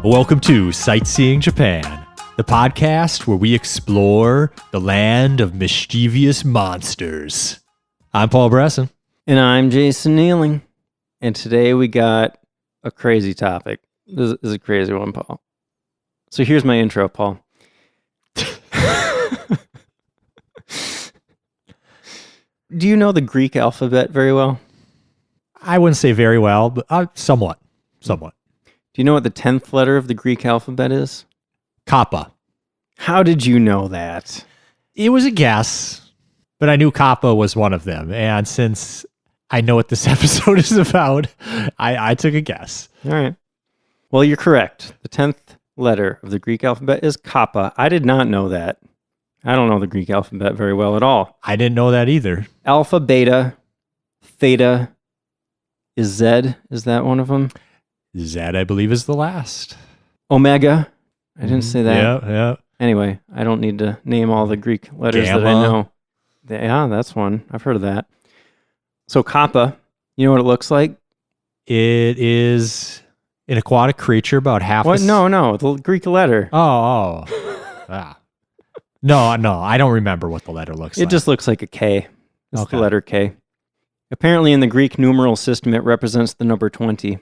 Welcome to Sightseeing Japan, the podcast where we explore the land of mischievous monsters. I'm Paul Bresson. And I'm Jason Nealing. And today we got a crazy topic. This is a crazy one, Paul. So here's my intro, Paul. Do you know the Greek alphabet very well? I wouldn't say very well, but somewhat. Do you know what the 10th letter of the Greek alphabet is? Kappa. How did you know that? It was a guess, but I knew Kappa was one of them. And since I know what this episode is about, I took a guess. All right. Well, you're correct. The 10th letter of the Greek alphabet is Kappa. I did not know that. I don't know the Greek alphabet very well at all. I didn't know that either. Alpha, beta, theta, is Z. Is that one of them? Z, I believe, is the last. Omega. I didn't say that. Yeah. Anyway, I don't need to name all the Greek letters Gamma. that I know. Yeah, that's one. I've heard of that. So Kappa, you know what it looks like? It is an aquatic creature about half What? the... No, the Greek letter. Oh. No, I don't remember what the letter looks like. It just looks like a K. It's Okay. the letter K. Apparently in the Greek numeral system, it represents the number 20.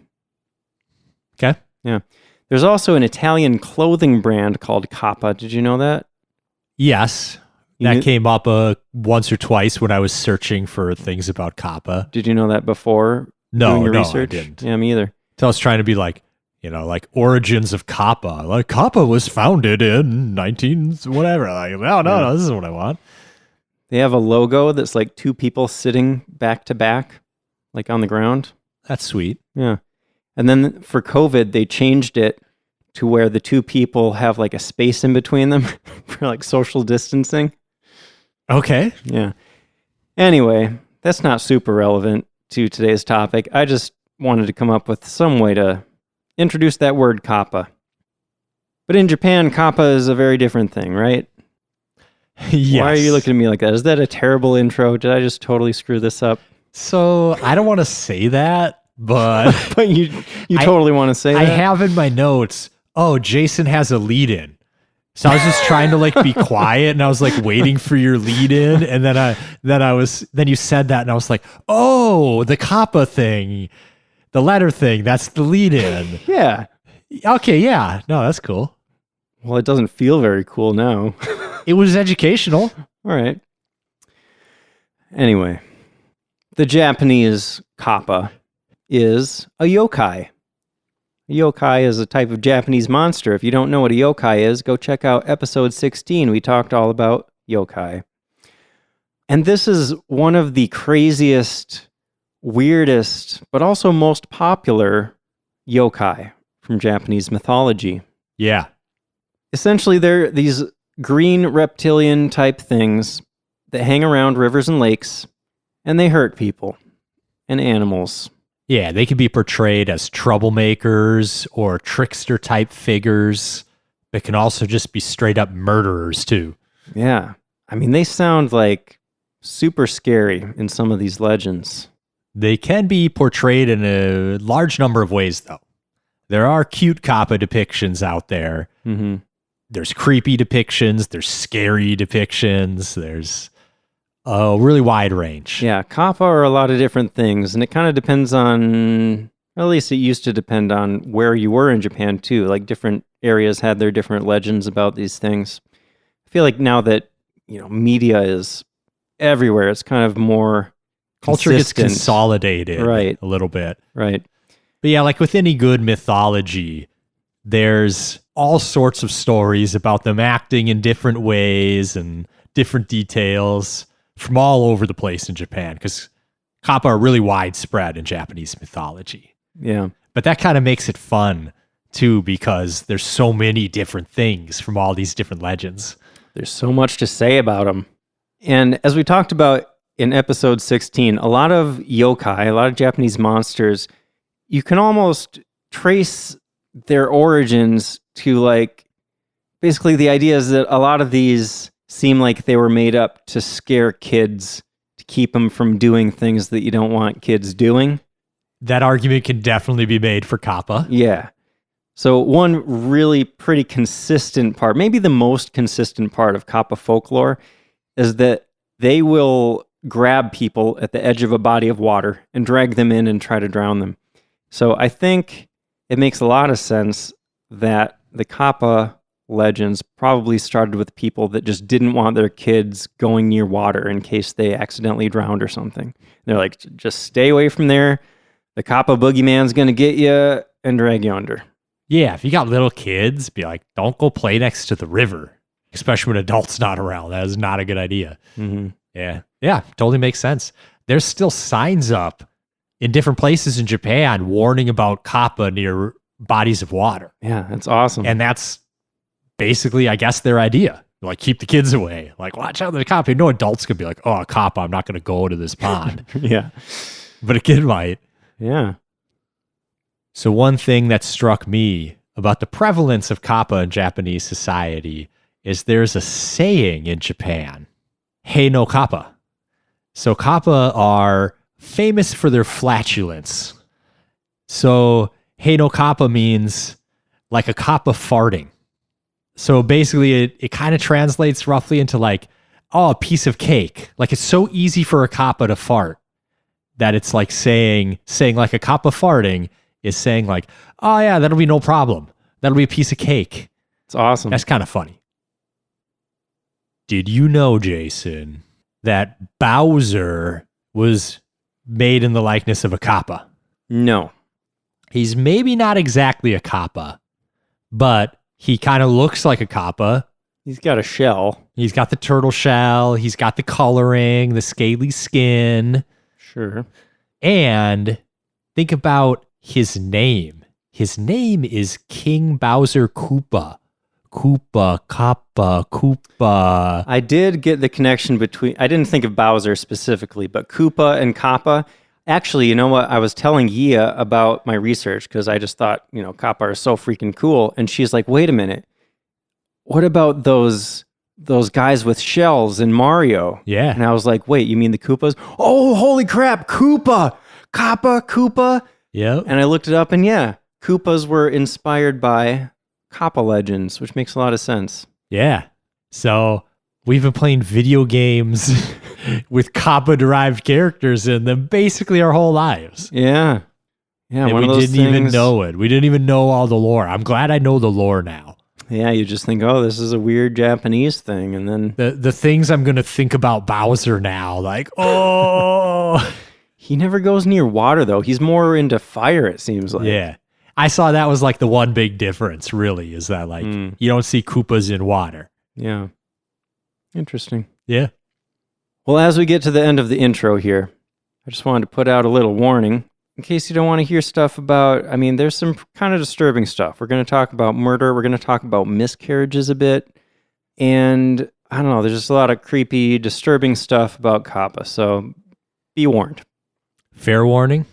Okay. Yeah. There's also an Italian clothing brand called Kappa. Did you know that? Yes. You That knew- came up once or twice when I was searching for things about Kappa. Did you know that before doing your research? I didn't. Yeah, me either. So I was trying to be like origins of Kappa. Like Kappa was founded in 19 whatever. Like, no, this is what I want. They have a logo that's like two people sitting back to back, like on the ground. That's sweet. Yeah. And then for COVID, they changed it to where the two people have like a space in between them for like social distancing. Okay. Yeah. Anyway, that's not super relevant to today's topic. I just wanted to come up with some way to introduce that word Kappa. But in Japan, Kappa is a very different thing, right? Yes. Why are you looking at me like that? Is that a terrible intro? Did I just totally screw this up? So I don't want to say that, but But you totally want to say that? I have in my notes, Jason has a lead in. So I was just trying to like be quiet and I was like waiting for your lead in. And then you said that and I was like, oh, the Kappa thing, the letter thing, that's the lead in. Yeah. Okay. Yeah. No, that's cool. Well, it doesn't feel very cool now. It was educational. All right. Anyway, the Japanese Kappa is a yokai. A yokai is a type of Japanese monster. If you don't know what a yokai is, go check out episode 16. We talked all about yokai. And this is one of the craziest, weirdest, but also most popular yokai from Japanese mythology. Yeah. Essentially, they're these green reptilian type things that hang around rivers and lakes, and they hurt people and animals. Yeah. They can be portrayed as troublemakers or trickster type figures, but can also just be straight up murderers too. Yeah. I mean, they sound like super scary in some of these legends. They can be portrayed in a large number of ways, though. There are cute Kappa depictions out there. Mm-hmm. There's creepy depictions. There's scary depictions. There's a really wide range. Yeah, Kappa are a lot of different things, and it kind of depends on, at least it used to depend on where you were in Japan, too. Like, different areas had their different legends about these things. I feel like now that, media is everywhere, it's kind of more Culture gets consistent. consolidated Right. a little bit. Right. But yeah, like with any good mythology, there's all sorts of stories about them acting in different ways and different details from all over the place in Japan, because Kappa are really widespread in Japanese mythology. Yeah. But that kind of makes it fun too, because there's so many different things from all these different legends. There's so much to say about them. And as we talked about in episode 16, a lot of yokai, a lot of Japanese monsters, you can almost trace their origins to basically the idea is that a lot of these seem like they were made up to scare kids, to keep them from doing things that you don't want kids doing. That argument can definitely be made for Kappa. Yeah. So one really pretty consistent part, maybe the most consistent part of Kappa folklore, is that they will grab people at the edge of a body of water and drag them in and try to drown them. So I think it makes a lot of sense that the Kappa legends probably started with people that just didn't want their kids going near water in case they accidentally drowned or something. They're like, just stay away from there. The Kappa boogeyman's going to get you and drag you under. Yeah, if you got little kids, be like, don't go play next to the river, especially when adults not around. That is not a good idea. Mm-hmm. Yeah, totally makes sense. There's still signs up in different places in Japan warning about kappa near bodies of water. Yeah, that's awesome. And that's basically, I guess, their idea. Like, keep the kids away. Like, watch out for the kappa. No adults could be like, oh, a kappa, I'm not going to go to this pond. Yeah. But a kid might. Yeah. So one thing that struck me about the prevalence of kappa in Japanese society is there's a saying in Japan, "Hei no kappa." So kappa are famous for their flatulence. So "Hei no kappa" means like a kappa farting. So basically it kind of translates roughly into like, oh, a piece of cake. Like it's so easy for a kappa to fart that it's like saying like a kappa farting is saying like, oh yeah, that'll be no problem. That'll be a piece of cake. It's awesome. That's kind of funny. Did you know, Jason, that Bowser was made in the likeness of a kappa? No. He's maybe not exactly a kappa, but he kind of looks like a kappa. He's got a shell. He's got the turtle shell. He's got the coloring, the scaly skin. Sure. And think about his name. His name is King Bowser Koopa. Koopa, Kappa, Koopa. I did get the connection between, I didn't think of Bowser specifically, but Koopa and Kappa. Actually, you know what? I was telling Yia about my research because I just thought, Kappa are so freaking cool. And she's like, wait a minute. What about those guys with shells in Mario? Yeah. And I was like, wait, you mean the Koopas? Oh, holy crap. Koopa. Kappa, Koopa. Yep. And I looked it up and yeah, Koopas were inspired by Kappa legends, which makes a lot of sense. Yeah. So we've been playing video games with Kappa-derived characters in them basically our whole lives. Yeah. Yeah, and one we of those didn't even things- know it. We didn't even know all the lore. I'm glad I know the lore now. Yeah, you just think, oh, this is a weird Japanese thing. And then The things I'm going to think about Bowser now, like, oh. he never goes near water, though. He's more into fire, it seems like. Yeah. I saw that was like the one big difference, really, is that like you don't see Koopas in water. Yeah. Interesting. Yeah. Well, as we get to the end of the intro here, I just wanted to put out a little warning in case you don't want to hear stuff about, there's some kind of disturbing stuff. We're going to talk about murder. We're going to talk about miscarriages a bit. And I don't know, there's just a lot of creepy, disturbing stuff about Kappa. So be warned. Fair warning.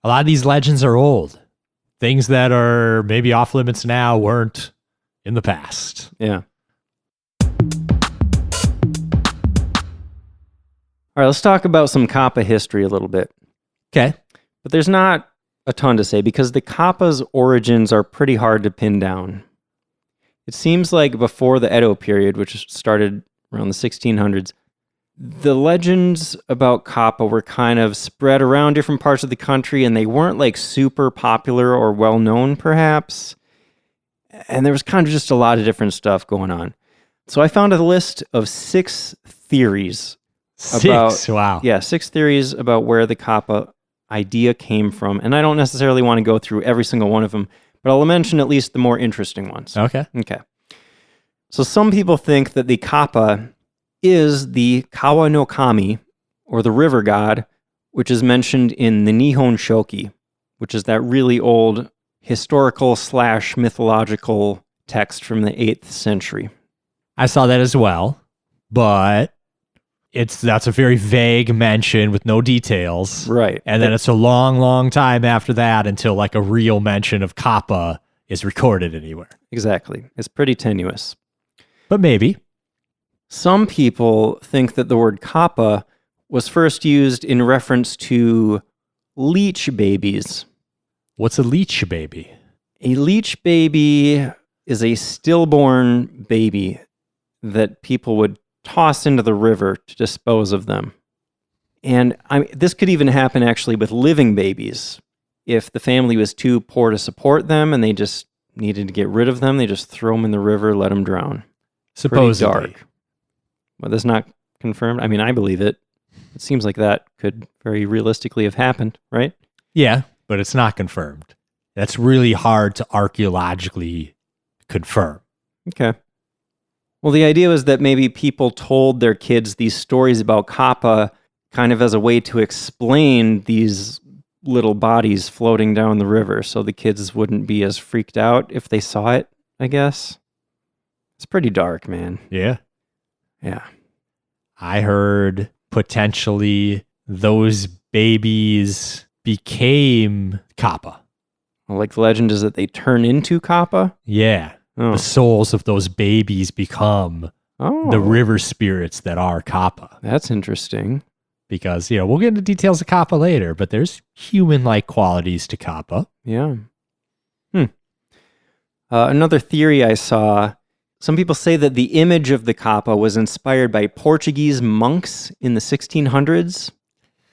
A lot of these legends are old. Things that are maybe off limits now weren't in the past. Yeah. All right, let's talk about some Kappa history a little bit. Okay. But there's not a ton to say because the Kappa's origins are pretty hard to pin down. It seems like before the Edo period, which started around the 1600s, the legends about Kappa were kind of spread around different parts of the country and they weren't like super popular or well known perhaps. And there was kind of just a lot of different stuff going on. So I found a list of 6 theories. Wow. Yeah, 6 theories about where the Kappa idea came from. And I don't necessarily want to go through every single one of them, but I'll mention at least the more interesting ones. Okay. So some people think that the Kappa is the Kawa no Kami, or the river god, which is mentioned in the Nihon Shoki, which is that really old historical/mythological text from the 8th century. I saw that as well, but that's a very vague mention with no details. Right. And then it's a long, long time after that until like a real mention of Kappa is recorded anywhere. Exactly. It's pretty tenuous. But maybe. Some people think that the word Kappa was first used in reference to leech babies. What's a leech baby? A leech baby is a stillborn baby that people would toss into the river to dispose of them. And this could even happen actually with living babies. If the family was too poor to support them and they just needed to get rid of them, they just throw them in the river, let them drown. Supposedly. Pretty dark. Well, that's not confirmed. I mean, I believe it. It seems like that could very realistically have happened, right? Yeah, but it's not confirmed. That's really hard to archaeologically confirm. Okay. Well, the idea was that maybe people told their kids these stories about Kappa kind of as a way to explain these little bodies floating down the river so the kids wouldn't be as freaked out if they saw it, I guess. It's pretty dark, man. Yeah. Yeah. I heard potentially those babies became Kappa. Well, like the legend is that they turn into Kappa? Yeah. Oh. The souls of those babies become the river spirits that are Kappa. That's interesting. Because, we'll get into details of Kappa later, but there's human-like qualities to Kappa. Yeah. Another theory I saw, some people say that the image of the Kappa was inspired by Portuguese monks in the 1600s.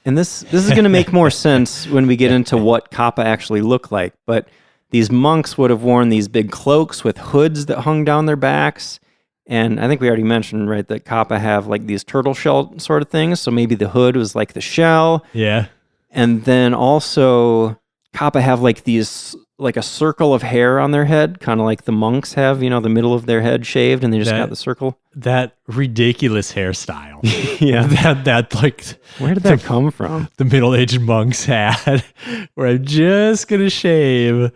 And this is going to make more sense when we get into what Kappa actually looked like. But these monks would have worn these big cloaks with hoods that hung down their backs. And I think we already mentioned, right, that Kappa have like these turtle shell sort of things. So maybe the hood was like the shell. Yeah. And then also Kappa have like these, like a circle of hair on their head, kind of like the monks have, the middle of their head shaved and they just got the circle. That ridiculous hairstyle. Yeah. That like... Where did that come from? The middle-aged monks had, where I'm just going to shave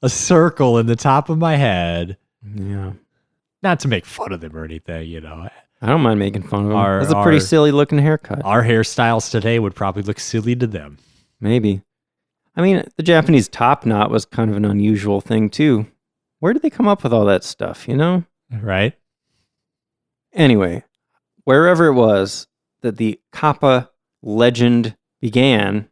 a circle in the top of my head. Yeah. Not to make fun of them or anything, I don't mind making fun of them. That's a pretty silly looking haircut. Our hairstyles today would probably look silly to them. Maybe. I mean, the Japanese top knot was kind of an unusual thing too. Where did they come up with all that stuff, Right? Anyway, wherever it was that the Kappa legend began,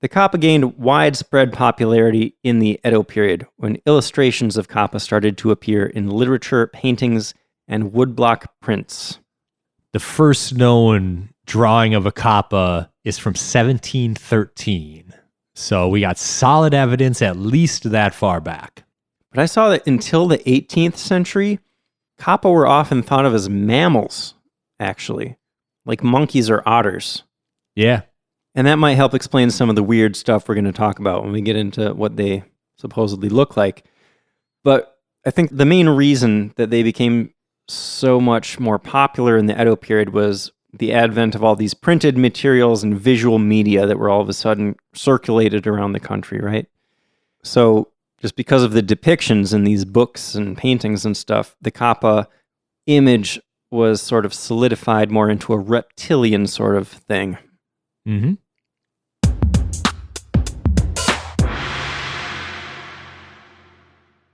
the Kappa gained widespread popularity in the Edo period when illustrations of Kappa started to appear in literature, paintings, and woodblock prints. The first known drawing of a Kappa is from 1713. So we got solid evidence at least that far back. But I saw that until the 18th century, Kappa were often thought of as mammals, actually, like monkeys or otters. Yeah. And that might help explain some of the weird stuff we're going to talk about when we get into what they supposedly look like. But I think the main reason that they became so much more popular in the Edo period was the advent of all these printed materials and visual media that were all of a sudden circulated around the country, right? So just because of the depictions in these books and paintings and stuff, the Kappa image was sort of solidified more into a reptilian sort of thing. Mm-hmm.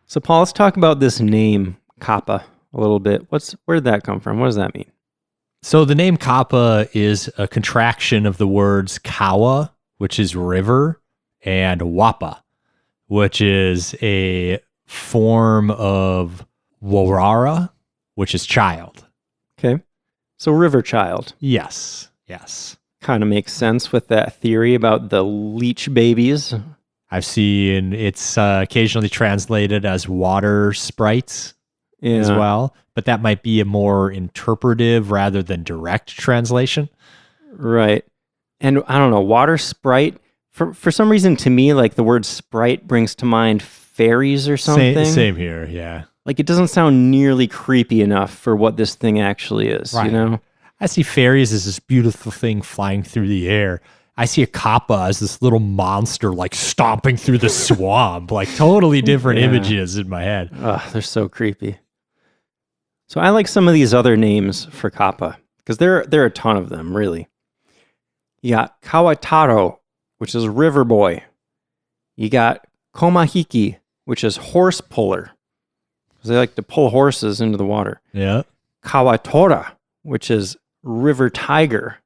So Paul, let's talk about this name, Kappa, a little bit. Where did that come from? What does that mean? So the name Kappa is a contraction of the words kawa, which is river, and wapa, which is a form of warara, which is child. Okay. So river child. Yes. Kind of makes sense with that theory about the leech babies. I've seen it's occasionally translated as water sprites as well, but that might be a more interpretive rather than direct translation. Right. And I don't know, water sprite, for some reason to me, like the word sprite brings to mind fairies or something. Same here, yeah. Like it doesn't sound nearly creepy enough for what this thing actually is, right. I see fairies as this beautiful thing flying through the air. I see a Kappa as this little monster like stomping through the swamp, like totally different images in my head. Ugh, they're so creepy. So I like some of these other names for Kappa because there are a ton of them, really. You got Kawataro, which is river boy. You got Komahiki, which is horse puller. Because they like to pull horses into the water. Yeah. Kawatora, which is river tiger.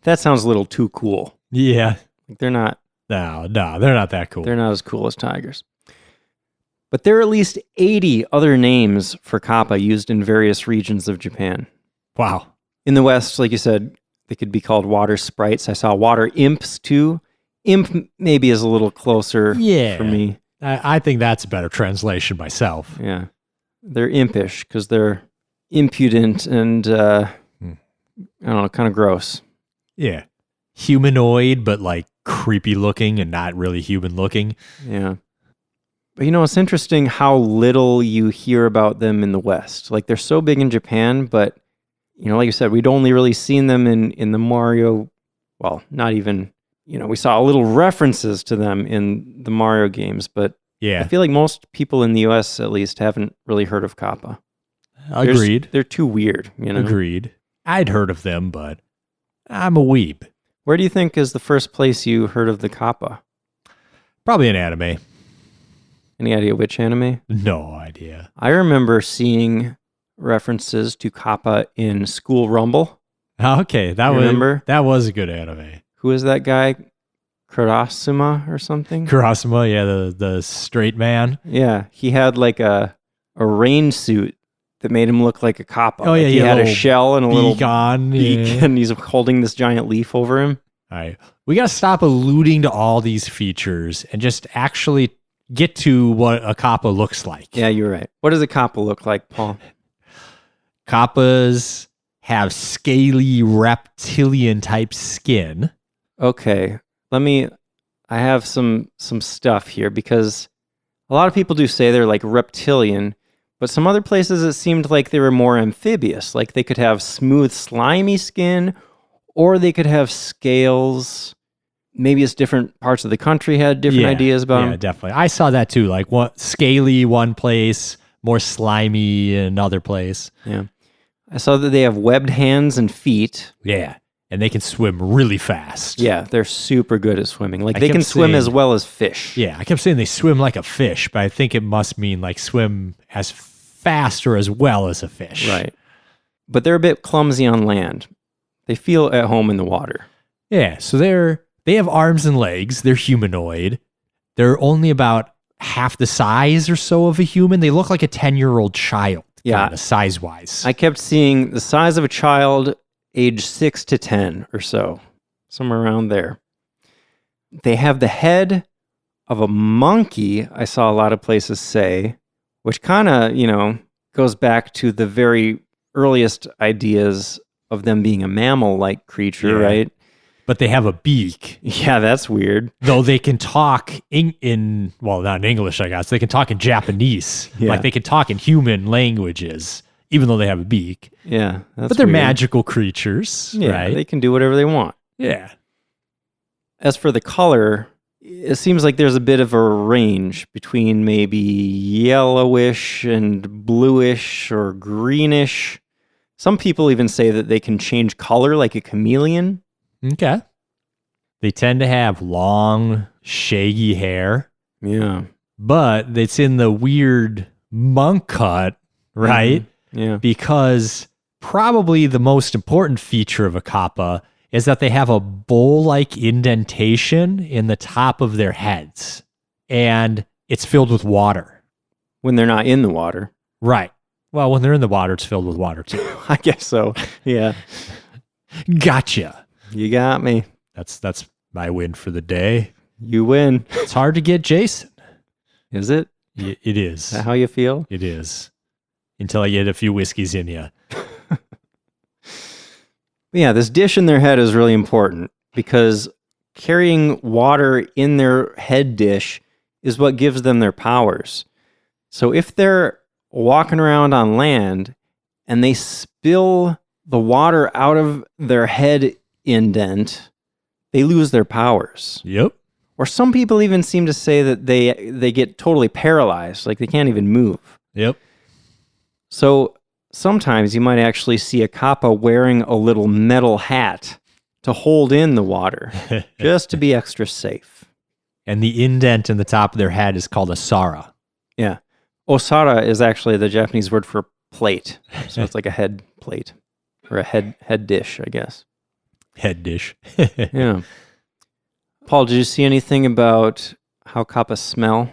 That sounds a little too cool. Yeah. Like they're not. No, they're not that cool. They're not as cool as tigers. But there are at least 80 other names for kappa used in various regions of Japan. Wow. In the West, like you said, they could be called water sprites. I saw water imps too. Imp maybe is a little closer for me. I think that's a better translation myself. Yeah. They're impish because they're impudent and, I don't know, kind of gross. Yeah. Humanoid, but like creepy looking and not really human looking. Yeah. But it's interesting how little you hear about them in the West. Like they're so big in Japan, but like you said, we'd only really seen them in the Mario. Well, not even. We saw little references to them in the Mario games, but yeah, I feel like most people in the U.S. at least haven't really heard of kappa. Agreed. They're too weird. Agreed. I'd heard of them, but I'm a weeb. Where do you think is the first place you heard of the kappa? Probably an anime. Any idea which anime? No idea. I remember seeing references to kappa in School Rumble. Okay, that was a good anime. Who is that guy? Kurasuma or something? Kurasuma, yeah, the straight man. Yeah, he had like a rain suit that made him look like a kappa. Oh, yeah, he had a shell and a little beak on, beak, and he's holding this giant leaf over him. All right, we got to stop alluding to all these features and just actually get to what a kappa looks like. Yeah, you're right. What does a kappa look like, Paul? Kappas have scaly reptilian type skin. Okay, I have some stuff here because a lot of people do say they're like reptilian, but some other places it seemed like they were more amphibious. Like they could have smooth, slimy skin, or they could have scales. Maybe it's different parts of the country had different ideas about them. Yeah, definitely. I saw that too. Like scaly one place, more slimy in another place. Yeah. I saw that they have webbed hands and feet. Yeah. And they can swim really fast. Yeah, they're super good at swimming. Like they can swim as well as fish. Yeah, I kept saying they swim like a fish, but I think it must mean like swim as fast or as well as a fish. Right. But they're a bit clumsy on land. They feel at home in the water. Yeah, so they have arms and legs. They're humanoid. They're only about half the size or so of a human. They look like a 10-year-old child. Yeah, size-wise. I kept seeing the size of a child, age 6 to 10 or so, somewhere around there. They have the head of a monkey, I saw a lot of places say, which kind of, goes back to the very earliest ideas of them being a mammal-like creature, right? But they have a beak. Yeah, that's weird. Though they can talk in not in English, I guess. They can talk in Japanese. Yeah. Like they can talk in human languages, even though they have a beak. Yeah, but they're magical creatures, right? They can do whatever they want. Yeah. As for the color, it seems like there's a bit of a range between maybe yellowish and bluish or greenish. Some people even say that they can change color like a chameleon. Okay. They tend to have long, shaggy hair. Yeah. But it's in the weird monk cut, right? Mm-hmm. Yeah. Because probably the most important feature of a kappa is that they have a bowl-like indentation in the top of their heads. And it's filled with water. When they're not in the water. Right. Well, when they're in the water, it's filled with water too. I guess so. Yeah. Gotcha. You got me. That's my win for the day. You win. It's hard to get Jason. Is it? It is. Is that how you feel? It is. Until I get a few whiskeys in you. Yeah, this dish in their head is really important because carrying water in their head dish is what gives them their powers. So if they're walking around on land and they spill the water out of their head indent, they lose their powers. Yep. Or some people even seem to say that they get totally paralyzed, like they can't even move. Yep. So sometimes you might actually see a kappa wearing a little metal hat to hold in the water, just to be extra safe. And the indent in the top of their head is called a sara. Yeah. Osara is actually the Japanese word for plate. So it's like a head plate or a head dish, I guess. Head dish. Yeah. Paul, did you see anything about how kappa smell?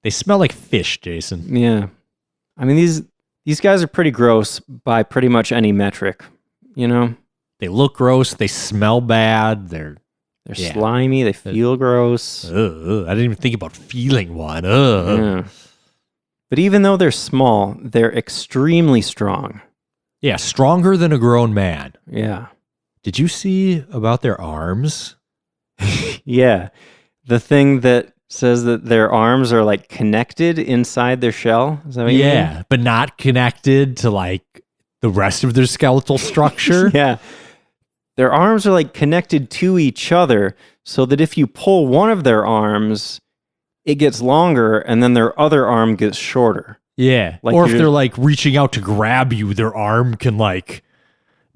They smell like fish, Jason. Yeah. I mean, these guys are pretty gross by pretty much any metric, you know? They look gross. They smell bad. They're slimy. They feel gross. I didn't even think about feeling one. Yeah. But even though they're small, they're extremely strong. Yeah, stronger than a grown man. Yeah. Did you see about their arms? Yeah. The thing that says that their arms are like connected inside their shell. Is that what you mean? But not connected to like the rest of their skeletal structure. Yeah. Their arms are like connected to each other so that if you pull one of their arms, it gets longer and then their other arm gets shorter. Yeah. Like or if they're like reaching out to grab you, their arm can like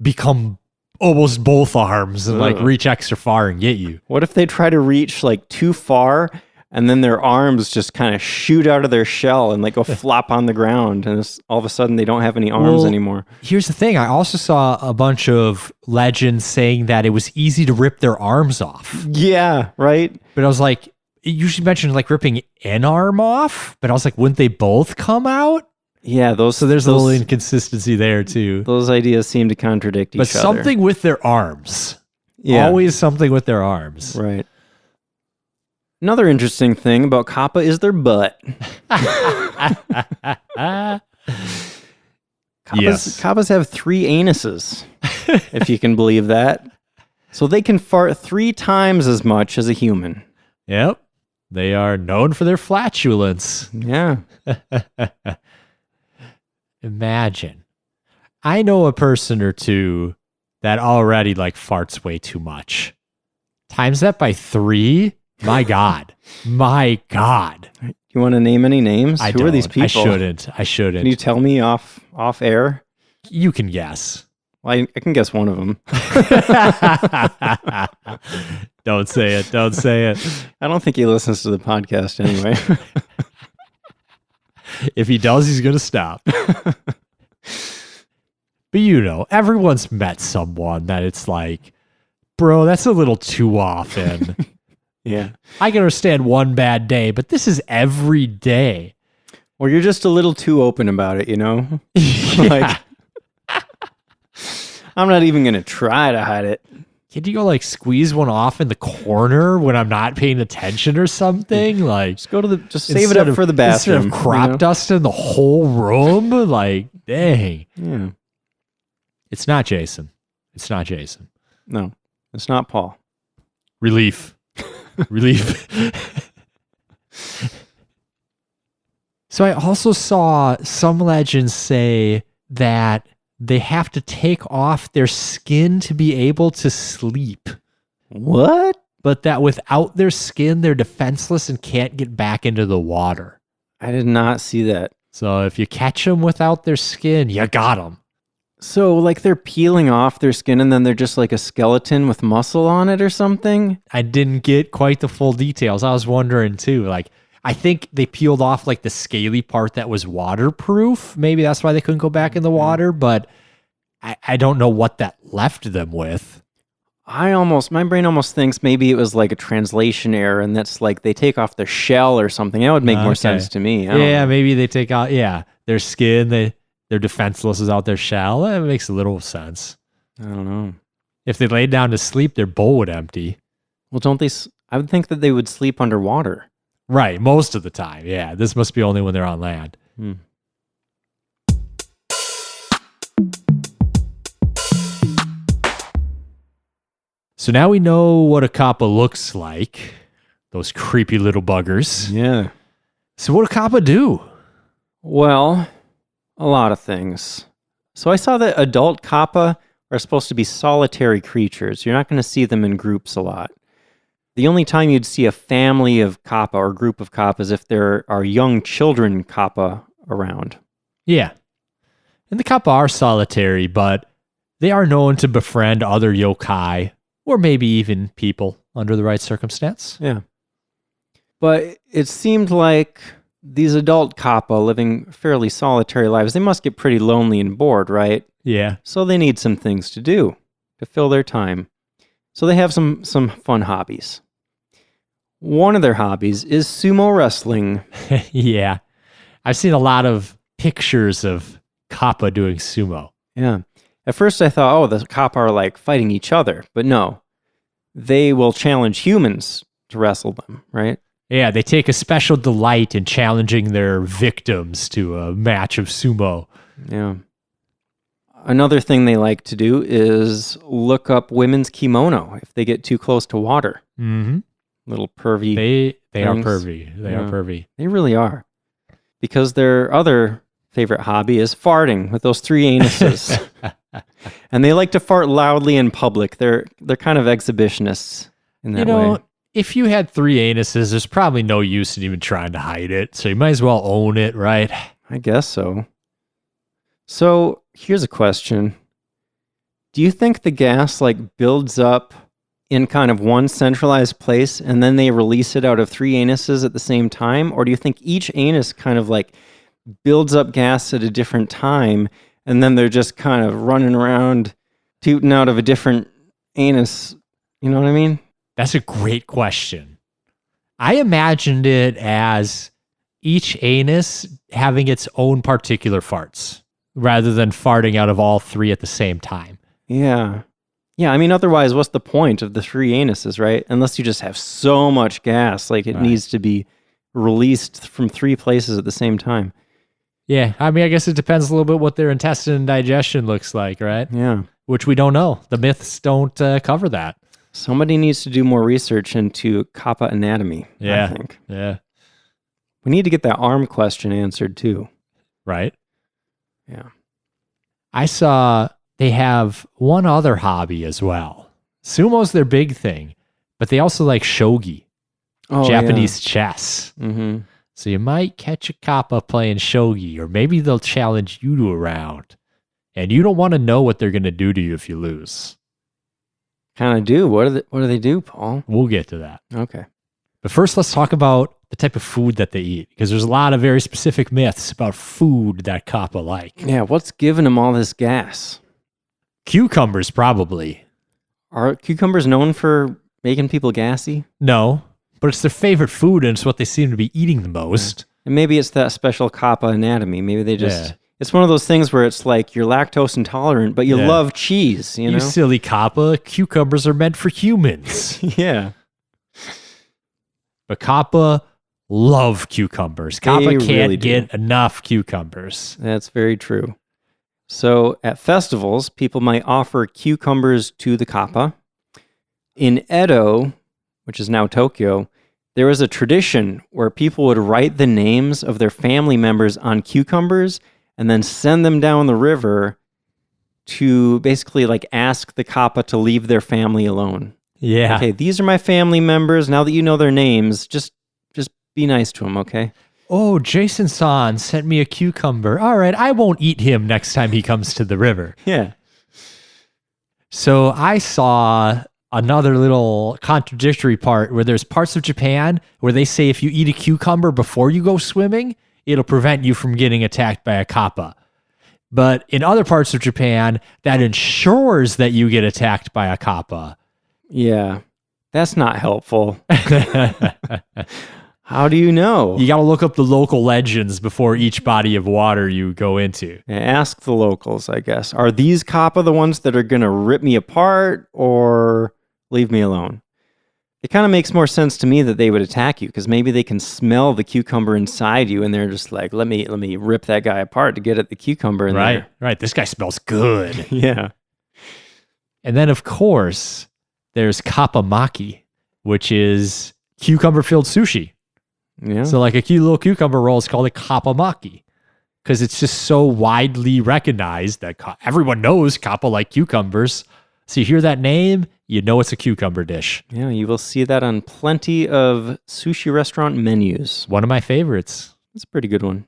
become almost both arms and like reach extra far and get you. What if they try to reach like too far and then their arms just kind of shoot out of their shell and like go flop on the ground and all of a sudden they don't have any arms anymore? Here's the thing. I also saw a bunch of legends saying that it was easy to rip their arms off. Yeah, right? But I was like, you should mention like ripping an arm off, but I was like, wouldn't they both come out? Yeah, so there's a little inconsistency there too. Those ideas seem to contradict each other. But something with their arms. Yeah. Always something with their arms. Right. Another interesting thing about Kappa is their butt. Kappas have 3 anuses, if you can believe that. So they can fart 3 times as much as a human. Yep. They are known for their flatulence. Yeah. Imagine. I know a person or two that already like farts way too much. Times that by 3. My God. My God. You want to name any names? Who are these people? I shouldn't. Can you tell me off air? You can guess. Well, I can guess one of them. Don't say it. Don't say it. I don't think he listens to the podcast anyway. If he does, he's going to stop. But you know, everyone's met someone that it's like, bro, that's a little too often. Yeah. I can understand one bad day, but this is every day. Or you're just a little too open about it, you know? Like, I'm not even going to try to hide it. Can you go like squeeze one off in the corner when I'm not paying attention or something? Like, just save it up for the bathroom. Instead of crop dusting the whole room? Like, dang. Yeah. It's not Jason. It's not Jason. No, it's not Paul. Relief. Relief. So I also saw some legends say that they have to take off their skin to be able to sleep. What? But that without their skin, they're defenseless and can't get back into the water. I did not see that. So if you catch them without their skin, you got them. So like they're peeling off their skin and then they're just like a skeleton with muscle on it or something? I didn't get quite the full details. I was wondering too. Like, I think they peeled off like the scaly part that was waterproof. Maybe that's why they couldn't go back in the water, but I don't know what that left them with. My brain almost thinks maybe it was like a translation error and that's like they take off their shell or something. That would make more sense to me. Yeah, maybe they take out, their skin, they're defenseless without their shell. That makes a little sense. I don't know. If they laid down to sleep, their bowl would empty. Well, I would think that they would sleep underwater. Right, most of the time. Yeah, this must be only when they're on land. So now we know what a kappa looks like. Those creepy little buggers. Yeah. So what do kappa do? Well, a lot of things. So I saw that adult kappa are supposed to be solitary creatures. You're not going to see them in groups a lot. The only time you'd see a family of kappa or group of kappa is if there are young children kappa around. Yeah. And the kappa are solitary, but they are known to befriend other yokai, or maybe even people under the right circumstance. Yeah. But it seemed like these adult kappa living fairly solitary lives, they must get pretty lonely and bored, right? Yeah. So they need some things to do to fill their time. So they have some fun hobbies. One of their hobbies is sumo wrestling. Yeah. I've seen a lot of pictures of Kappa doing sumo. Yeah. At first I thought, oh, the Kappa are like fighting each other, but no. They will challenge humans to wrestle them, right? Yeah, they take a special delight in challenging their victims to a match of sumo. Yeah. Another thing they like to do is look up women's kimono if they get too close to water. Mm-hmm. Little pervy. They are things. pervy. They are pervy. They really are. Because their other favorite hobby is farting with those 3 anuses. And they like to fart loudly in public. They're kind of exhibitionists in that way. If you had 3 anuses, there's probably no use in even trying to hide it. So you might as well own it, right? I guess so. So here's a question. Do you think the gas builds up in kind of one centralized place and then they release it out of 3 anuses at the same time? Or do you think each anus kind of builds up gas at a different time and then they're just kind of running around tooting out of a different anus? You know what I mean? That's a great question. I imagined it as each anus having its own particular farts rather than farting out of all 3 at the same time. Yeah. Yeah, I mean, otherwise, what's the point of the 3 anuses, right? Unless you just have so much gas, it needs to be released from 3 places at the same time. Yeah, I mean, I guess it depends a little bit what their intestine and digestion looks like, right? Yeah. Which we don't know. The myths don't cover that. Somebody needs to do more research into Kappa anatomy, I think. Yeah. We need to get that arm question answered, too. Right? Yeah. I saw they have one other hobby as well. Sumo's their big thing, but they also like shogi, Japanese chess. Mm-hmm. So you might catch a Kappa playing shogi, or maybe they'll challenge you to a round. And you don't want to know what they're going to do to you if you lose. Kind of do. What do they do, Paul? We'll get to that. Okay. But first, let's talk about the type of food that they eat, because there's a lot of very specific myths about food that Kappa like. Yeah, what's giving them all this gas? Cucumbers, probably. Are cucumbers known for making people gassy? No, but it's their favorite food, and it's what they seem to be eating the most. And maybe it's that special Kappa anatomy. Maybe they just... Yeah. It's one of those things where it's like you're lactose intolerant, but you love cheese, you know? You silly Kappa. Cucumbers are meant for humans. Yeah. But Kappa love cucumbers. Kappa can't really get enough cucumbers. That's very true. So at festivals, people might offer cucumbers to the Kappa. In Edo, which is now Tokyo, there was a tradition where people would write the names of their family members on cucumbers and then send them down the river to basically ask the Kappa to leave their family alone. Yeah. Okay, these are my family members. Now that you know their names, just be nice to them, okay? Oh, Jason-san sent me a cucumber. All right, I won't eat him next time he comes to the river. Yeah. So I saw another little contradictory part where there's parts of Japan where they say if you eat a cucumber before you go swimming, it'll prevent you from getting attacked by a Kappa. But in other parts of Japan, that ensures that you get attacked by a Kappa. Yeah, that's not helpful. How do you know? You got to look up the local legends before each body of water you go into. Ask the locals, I guess. Are these Kappa the ones that are going to rip me apart or leave me alone? It kind of makes more sense to me that they would attack you because maybe they can smell the cucumber inside you and they're just like, let me rip that guy apart to get at the cucumber in there. Right. This guy smells good. Yeah. And then, of course, there's kappamaki, which is cucumber-filled sushi. Yeah. So like a cute little cucumber roll is called a kappamaki because it's just so widely recognized that everyone knows Kappa like cucumbers. So you hear that name, you know it's a cucumber dish. Yeah, you will see that on plenty of sushi restaurant menus. One of my favorites. It's a pretty good one.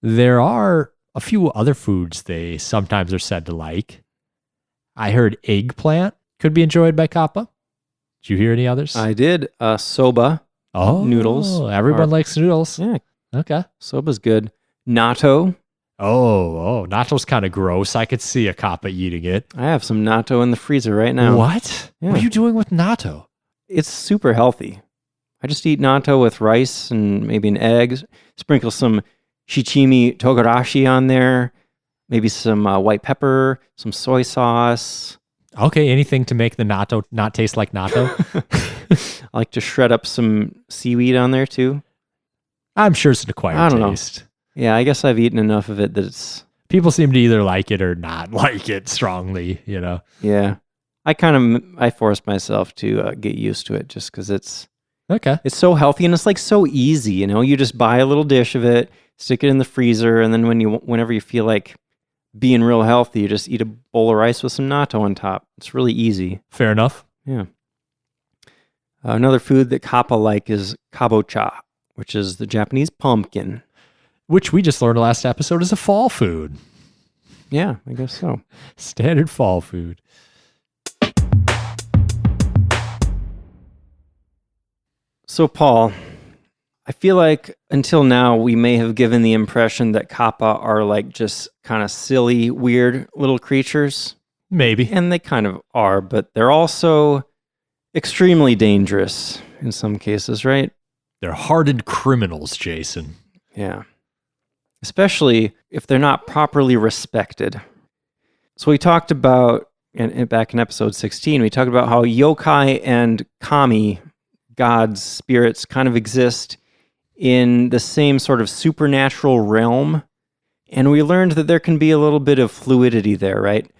There are a few other foods they sometimes are said to like. I heard eggplant could be enjoyed by Kappa. Did you hear any others? I did. Soba. Noodles. Everyone likes noodles. Yeah. Okay. Soba's good. Natto. Oh, natto's kind of gross. I could see a Kappa eating it. I have some natto in the freezer right now. What? Yeah. What are you doing with natto? It's super healthy. I just eat natto with rice and maybe an egg. Sprinkle some shichimi togarashi on there. Maybe some white pepper, some soy sauce. Okay, anything to make the natto not taste like natto. I like to shred up some seaweed on there too. I'm sure it's an acquired taste. Yeah, I guess I've eaten enough of it that it's... People seem to either like it or not like it strongly, you know? Yeah. I forced myself to get used to it just because it's so healthy and it's like so easy, you know? You just buy a little dish of it, stick it in the freezer, and then whenever you feel like being real healthy, you just eat a bowl of rice with some natto on top. It's really easy. Fair enough. Yeah. Another food that Kappa like is kabocha, which is the Japanese pumpkin. Which we just learned last episode is a fall food. Yeah, I guess so. Standard fall food. So, Paul, I feel like until now we may have given the impression that Kappa are like just kind of silly, weird little creatures. Maybe. And they kind of are, but they're also extremely dangerous in some cases, right? They're hardened criminals, Jason. Yeah. Especially if they're not properly respected. So we talked about, back in episode 16, we talked about how yokai and kami, gods, spirits, kind of exist in the same sort of supernatural realm. And we learned that there can be a little bit of fluidity there, right?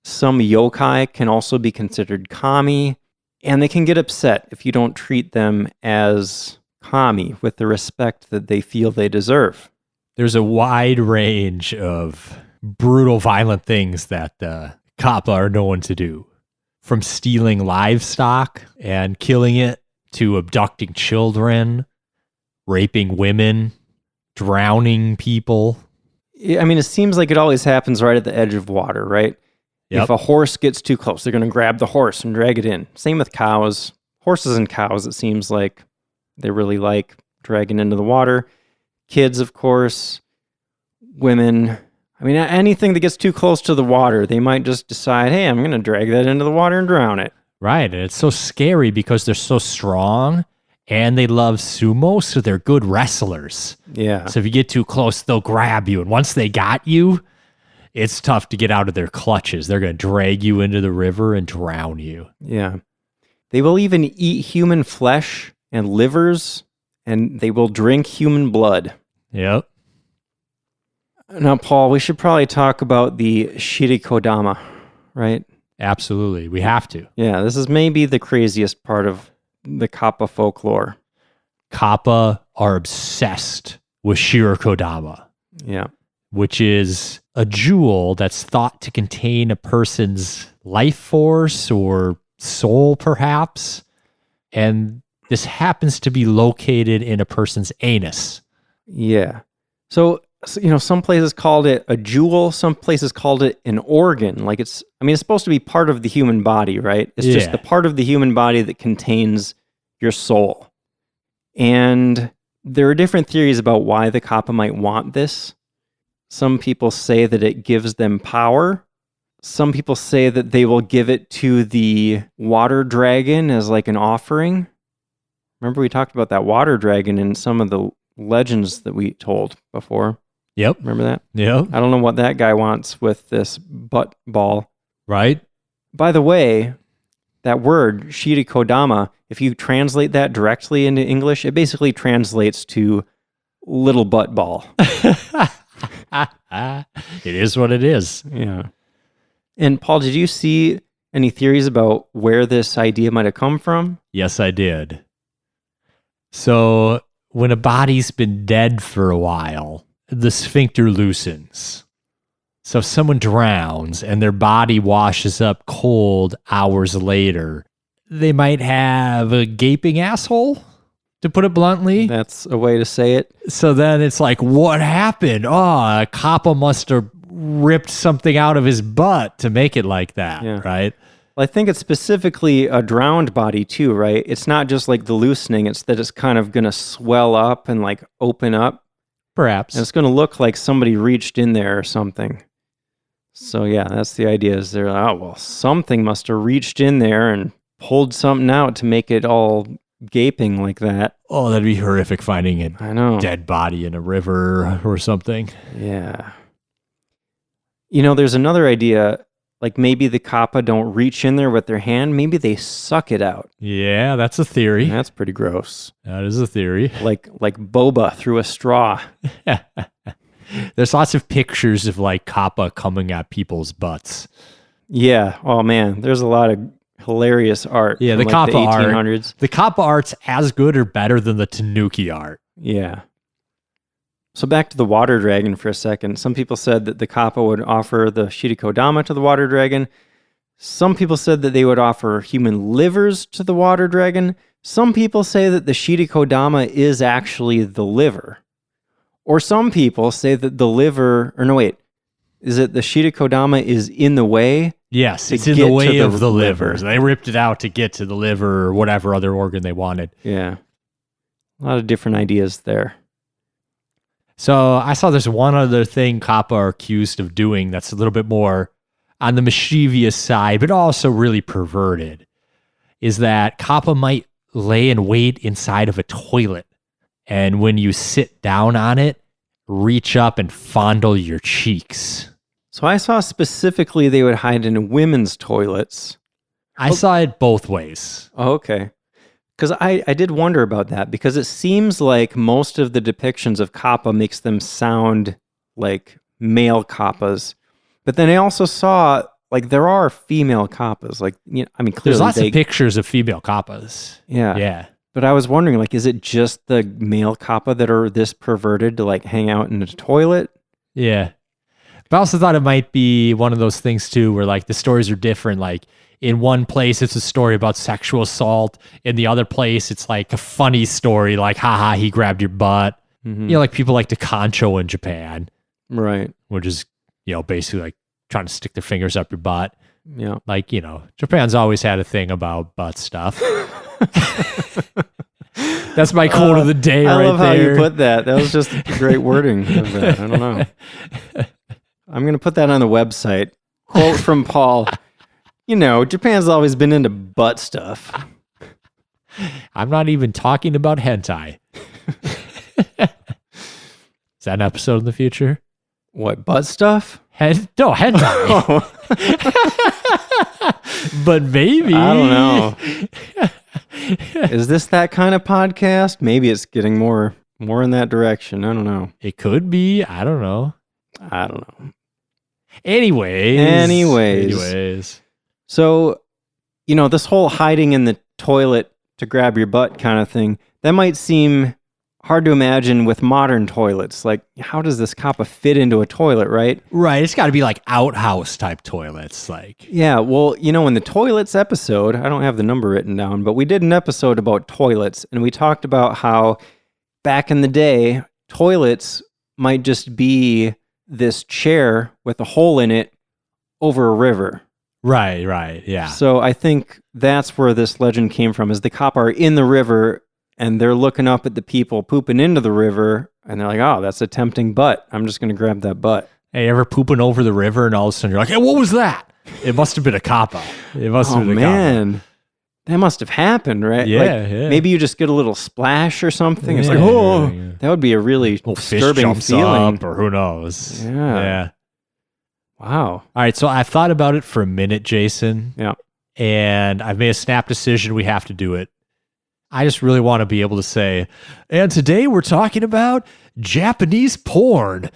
Some yokai can also be considered kami, and they can get upset if you don't treat them as kami with the respect that they feel they deserve. There's a wide range of brutal, violent things that Kappa are known to do. From stealing livestock and killing it, to abducting children, raping women, drowning people. I mean, it seems like it always happens right at the edge of water, right? Yep. If a horse gets too close, they're going to grab the horse and drag it in. Same with cows. Horses and cows, it seems like they really like dragging into the water. Kids, of course. Women. I mean, anything that gets too close to the water, they might just decide, hey, I'm going to drag that into the water and drown it. Right, and it's so scary because they're so strong and they love sumo, so they're good wrestlers. Yeah. So if you get too close, they'll grab you. And once they got you, it's tough to get out of their clutches. They're going to drag you into the river and drown you. Yeah. They will even eat human flesh and livers, and they will drink human blood. Yep. Now, Paul, we should probably talk about the Shirikodama, right? Absolutely. We have to. Yeah, this is maybe the craziest part of the Kappa folklore. Kappa are obsessed with Shirikodama. Yeah. Which is a jewel that's thought to contain a person's life force or soul, perhaps. And this happens to be located in a person's anus. Yeah. So, some places called it a jewel. Some places called it an organ. Like it's supposed to be part of the human body, right? It's just the part of the human body that contains your soul. And there are different theories about why the Kappa might want this. Some people say that it gives them power. Some people say that they will give it to the water dragon as like an offering. Remember we talked about that water dragon in some of the legends that we told before. Yep. Remember that? Yep. I don't know what that guy wants with this butt ball. Right. By the way, that word, Shirikodama, if you translate that directly into English, it basically translates to little butt ball. It is what it is. Yeah. And Paul, did you see any theories about where this idea might have come from? Yes, I did. So when a body's been dead for a while, the sphincter loosens. So if someone drowns and their body washes up cold hours later, they might have a gaping asshole, to put it bluntly. That's a way to say it. So then it's like, what happened? Oh, Kappa must have ripped something out of his butt to make it like that, right? Well, I think it's specifically a drowned body too, right? It's not just like the loosening, it's that it's kind of going to swell up and like open up. Perhaps. And it's going to look like somebody reached in there or something. So yeah, that's the idea, is they're like, oh, well, something must have reached in there and pulled something out to make it all gaping like that. Oh, that'd be horrific finding a I know. dead body in a river or something. Yeah. There's another idea, like maybe the Kappa don't reach in there with their hand, maybe they suck it out. Yeah, that's a theory. That's pretty gross. That is a theory. Like boba through a straw. There's lots of pictures of like Kappa coming at people's butts. Yeah. Oh man, there's a lot of hilarious art. Yeah, from the Kappa the art. 1800s. The Kappa art's as good or better than the Tanuki art. Yeah. So back to the water dragon for a second. Some people said that the Kappa would offer the Shirikodama to the water dragon. Some people said that they would offer human livers to the water dragon. Some people say that the Shirikodama is actually the liver. Or some people say that the liver, or no, wait, is it the Shirikodama is in the way? Yes, to it's in get the to way the of the liver. liver. They ripped it out to get to the liver or whatever other organ they wanted. Yeah. A lot of different ideas there. So I saw there's one other thing Kappa are accused of doing that's a little bit more on the mischievous side, but also really perverted, is that Kappa might lay in wait inside of a toilet. And when you sit down on it, reach up and fondle your cheeks. So I saw specifically they would hide in women's toilets. I saw it both ways. Oh, okay. Because I did wonder about that, because it seems like most of the depictions of Kappa makes them sound like male Kappas. But then I also saw, like, there are female Kappas. Like, clearly There's lots of pictures of female Kappas. Yeah. Yeah. But I was wondering, like, is it just the male Kappa that are this perverted to, like, hang out in a toilet? Yeah. But I also thought it might be one of those things, too, where, like, the stories are different. Like, in one place, it's a story about sexual assault. In the other place, it's, like, a funny story, like, haha, he grabbed your butt. Mm-hmm. Like, people like to concho in Japan. Right. Which is, basically, like, trying to stick their fingers up your butt. Yeah. Like, Japan's always had a thing about butt stuff. That's my quote of the day right there. I love how you put that. That was just great wording of that. I don't know. I'm going to put that on the website. Quote from Paul. Japan's always been into butt stuff. I'm not even talking about hentai. Is that an episode in the future? What, butt stuff? No, hentai. But maybe. I don't know. Is this that kind of podcast? Maybe it's getting more in that direction. I don't know. It could be. I don't know. Anyways. So, this whole hiding in the toilet to grab your butt kind of thing, that might seem hard to imagine with modern toilets. Like, how does this Kappa fit into a toilet, right? Right. It's got to be like outhouse type toilets. Like, yeah. Well, in the toilets episode, I don't have the number written down, but we did an episode about toilets, and we talked about how back in the day, toilets might just be this chair with a hole in it over a river. Right. Yeah. So I think that's where this legend came from, is the Kappa are in the river and they're looking up at the people pooping into the river and they're like, oh, that's a tempting butt. I'm just going to grab that butt. Hey, ever pooping over the river and all of a sudden you're like, hey, what was that? It must have been a Kappa. It must have been a Kappa. That must have happened, right? Yeah. Maybe you just get a little splash or something. It's like, that would be a really disturbing feeling. Up or who knows? Yeah. Wow. All right, so I thought about it for a minute, Jason. Yeah. And I've made a snap decision. We have to do it. I just really want to be able to say, and today we're talking about Japanese porn.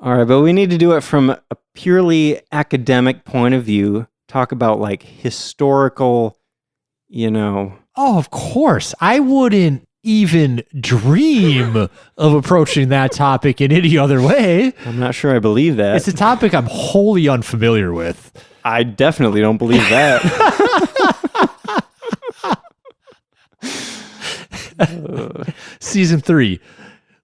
All right, but we need to do it from a purely academic point of view. Talk about like historical, Oh, of course. I wouldn't even dream of approaching that topic in any other way. I'm not sure I believe that. It's a topic I'm wholly unfamiliar with. I definitely don't believe that. Season 3.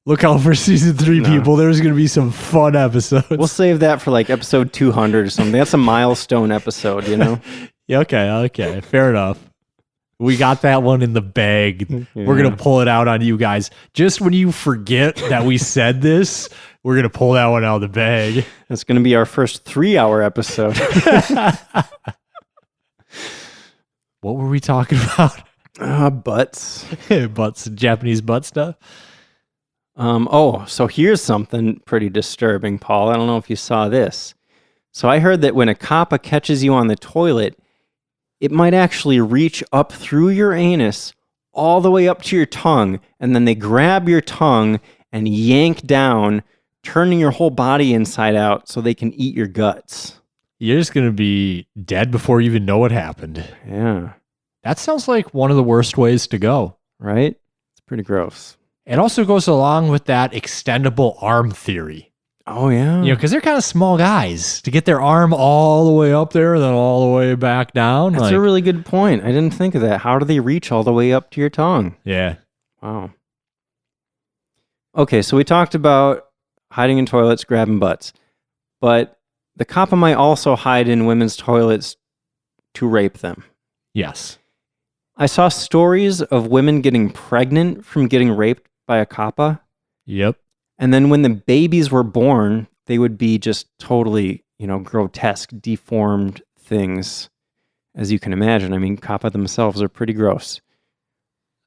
Look out for season 3, people. There's going to be some fun episodes. We'll save that for like episode 200 or something. That's a milestone episode, Yeah, okay. Fair enough. We got that one in the bag. Yeah. We're going to pull it out on you guys. Just when you forget that we said this, we're going to pull that one out of the bag. That's going to be our first 3-hour episode. What were we talking about? Butts. Butts, Japanese butt stuff. So here's something pretty disturbing, Paul. I don't know if you saw this. So I heard that when a kappa catches you on the toilet, it might actually reach up through your anus all the way up to your tongue, and then they grab your tongue and yank down, turning your whole body inside out so they can eat your guts. You're just going to be dead before you even know what happened. Yeah. That sounds like one of the worst ways to go. Right? It's pretty gross. It also goes along with that extendable arm theory. Oh, yeah? You know, because they're kind of small guys. To get their arm all the way up there and then all the way back down. That's a really good point. I didn't think of that. How do they reach all the way up to your tongue? Yeah. Wow. Okay, so we talked about hiding in toilets, grabbing butts. But the kappa might also hide in women's toilets to rape them. Yes. I saw stories of women getting pregnant from getting raped by a kappa. Yep. And then when the babies were born, they would be just totally, grotesque, deformed things, as you can imagine. I mean, kappa themselves are pretty gross.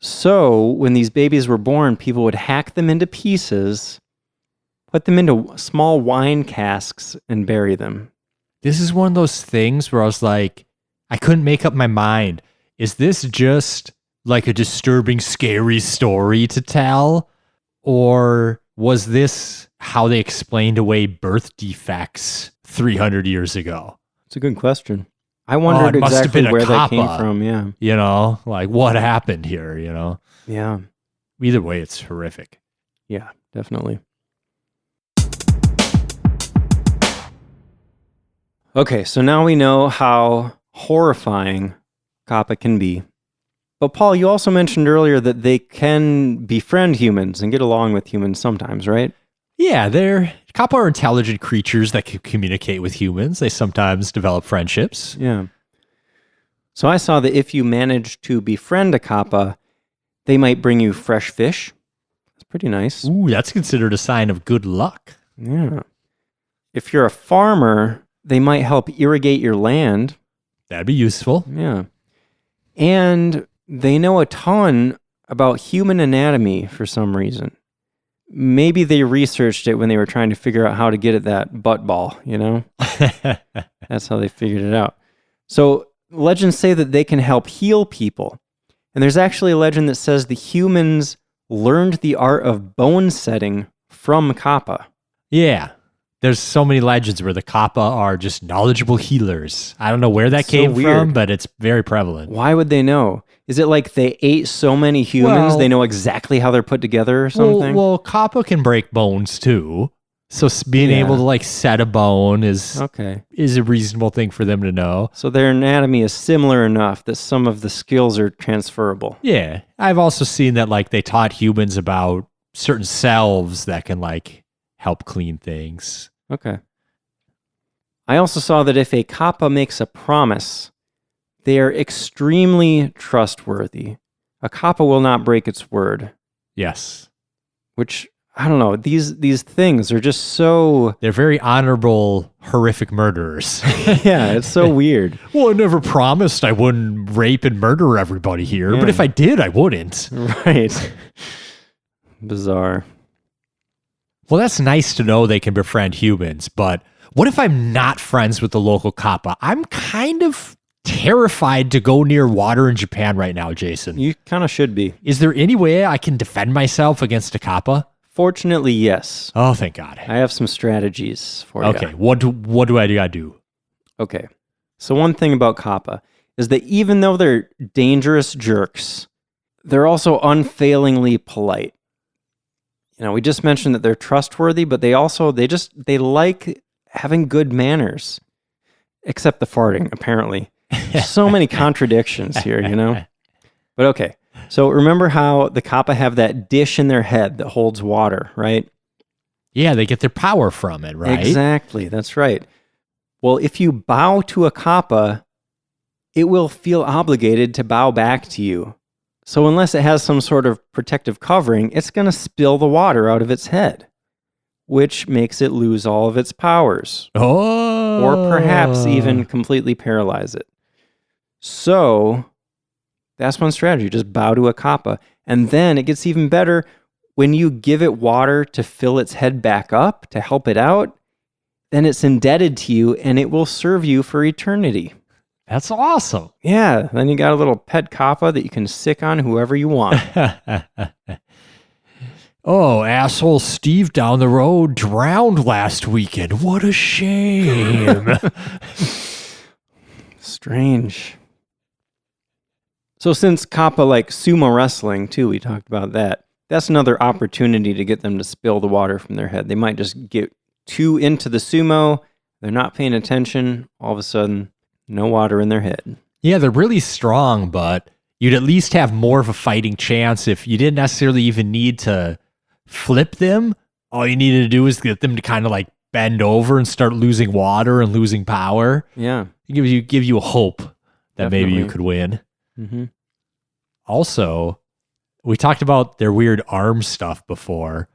So when these babies were born, people would hack them into pieces, put them into small wine casks, and bury them. This is one of those things where I was like, I couldn't make up my mind. Is this just like a disturbing, scary story to tell? Or was this how they explained away birth defects 300 years ago? It's a good question. I wondered exactly where that came from, yeah. You know, like what happened here, Yeah. Either way, it's horrific. Yeah, definitely. Okay, so now we know how horrifying kappa can be. But Paul, you also mentioned earlier that they can befriend humans and get along with humans sometimes, right? Yeah, kappa are intelligent creatures that can communicate with humans. They sometimes develop friendships. Yeah. So I saw that if you manage to befriend a kappa, they might bring you fresh fish. That's pretty nice. Ooh, that's considered a sign of good luck. Yeah. If you're a farmer, they might help irrigate your land. That'd be useful. Yeah. And they know a ton about human anatomy for some reason. Maybe they researched it when they were trying to figure out how to get at that butt ball, That's how they figured it out. So legends say that they can help heal people. And there's actually a legend that says the humans learned the art of bone setting from kappa. Yeah. There's so many legends where the kappa are just knowledgeable healers. I don't know where that came from, but it's very prevalent. Why would they know? Is it like they ate so many humans, they know exactly how they're put together or something? Well, kappa can break bones too. So being able to set a bone is a reasonable thing for them to know. So their anatomy is similar enough that some of the skills are transferable. Yeah. I've also seen that they taught humans about certain salves that can help clean things. Okay. I also saw that if a kappa makes a promise, they are extremely trustworthy. A kappa will not break its word. Yes. Which, I don't know, these things are just so... They're very honorable, horrific murderers. Yeah, it's so weird. Well, I never promised I wouldn't rape and murder everybody here, but if I did, I wouldn't. Right. Bizarre. Well, that's nice to know they can befriend humans, but what if I'm not friends with the local kappa? I'm kind of terrified to go near water in Japan right now, Jason. You kind of should be. Is there any way I can defend myself against a kappa? Fortunately, yes. Oh, thank God. I have some strategies for you. Okay, what do I gotta do? Okay, so one thing about kappa is that even though they're dangerous jerks, they're also unfailingly polite. We just mentioned that they're trustworthy, but they like having good manners. Except the farting, apparently. So many contradictions here, But okay, so remember how the kappa have that dish in their head that holds water, right? Yeah, they get their power from it, right? Exactly, that's right. Well, if you bow to a kappa, it will feel obligated to bow back to you. So unless it has some sort of protective covering, it's going to spill the water out of its head, which makes it lose all of its powers. Oh. Or perhaps even completely paralyze it. So That's one strategy. Just bow to a kappa. And then it gets even better when you give it water to fill its head back up to help it out. Then it's indebted to you and it will serve you for eternity. That's awesome. Yeah. Then you got a little pet kappa that you can sick on whoever you want. Oh, asshole Steve down the road drowned last weekend. What a shame. Strange. So since kappa like sumo wrestling too, we talked about that. That's another opportunity to get them to spill the water from their head. They might just get too into the sumo. They're not paying attention. All of a sudden, no water in their head. Yeah, they're really strong, but you'd at least have more of a fighting chance if you didn't necessarily even need to flip them. All you needed to do is get them to kind of like bend over and start losing water and losing power. Yeah. It give you a hope that Definitely. maybe you could win. Mm-hmm. Also, we talked about their weird arm stuff before.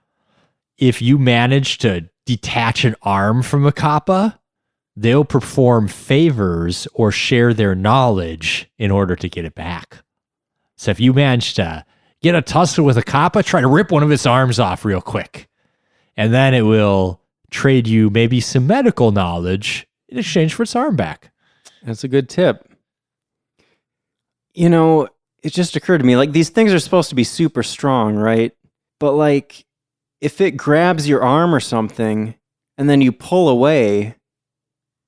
If you manage to detach an arm from a kappa, they'll perform favors or share their knowledge in order to get it back. So if you manage to get a tussle with a kappa, try to rip one of its arms off real quick. And then it will trade you maybe some medical knowledge in exchange for its arm back. That's a good tip. You know, it just occurred to me, like these things are supposed to be super strong, right? But like if it grabs your arm or something and then you pull away,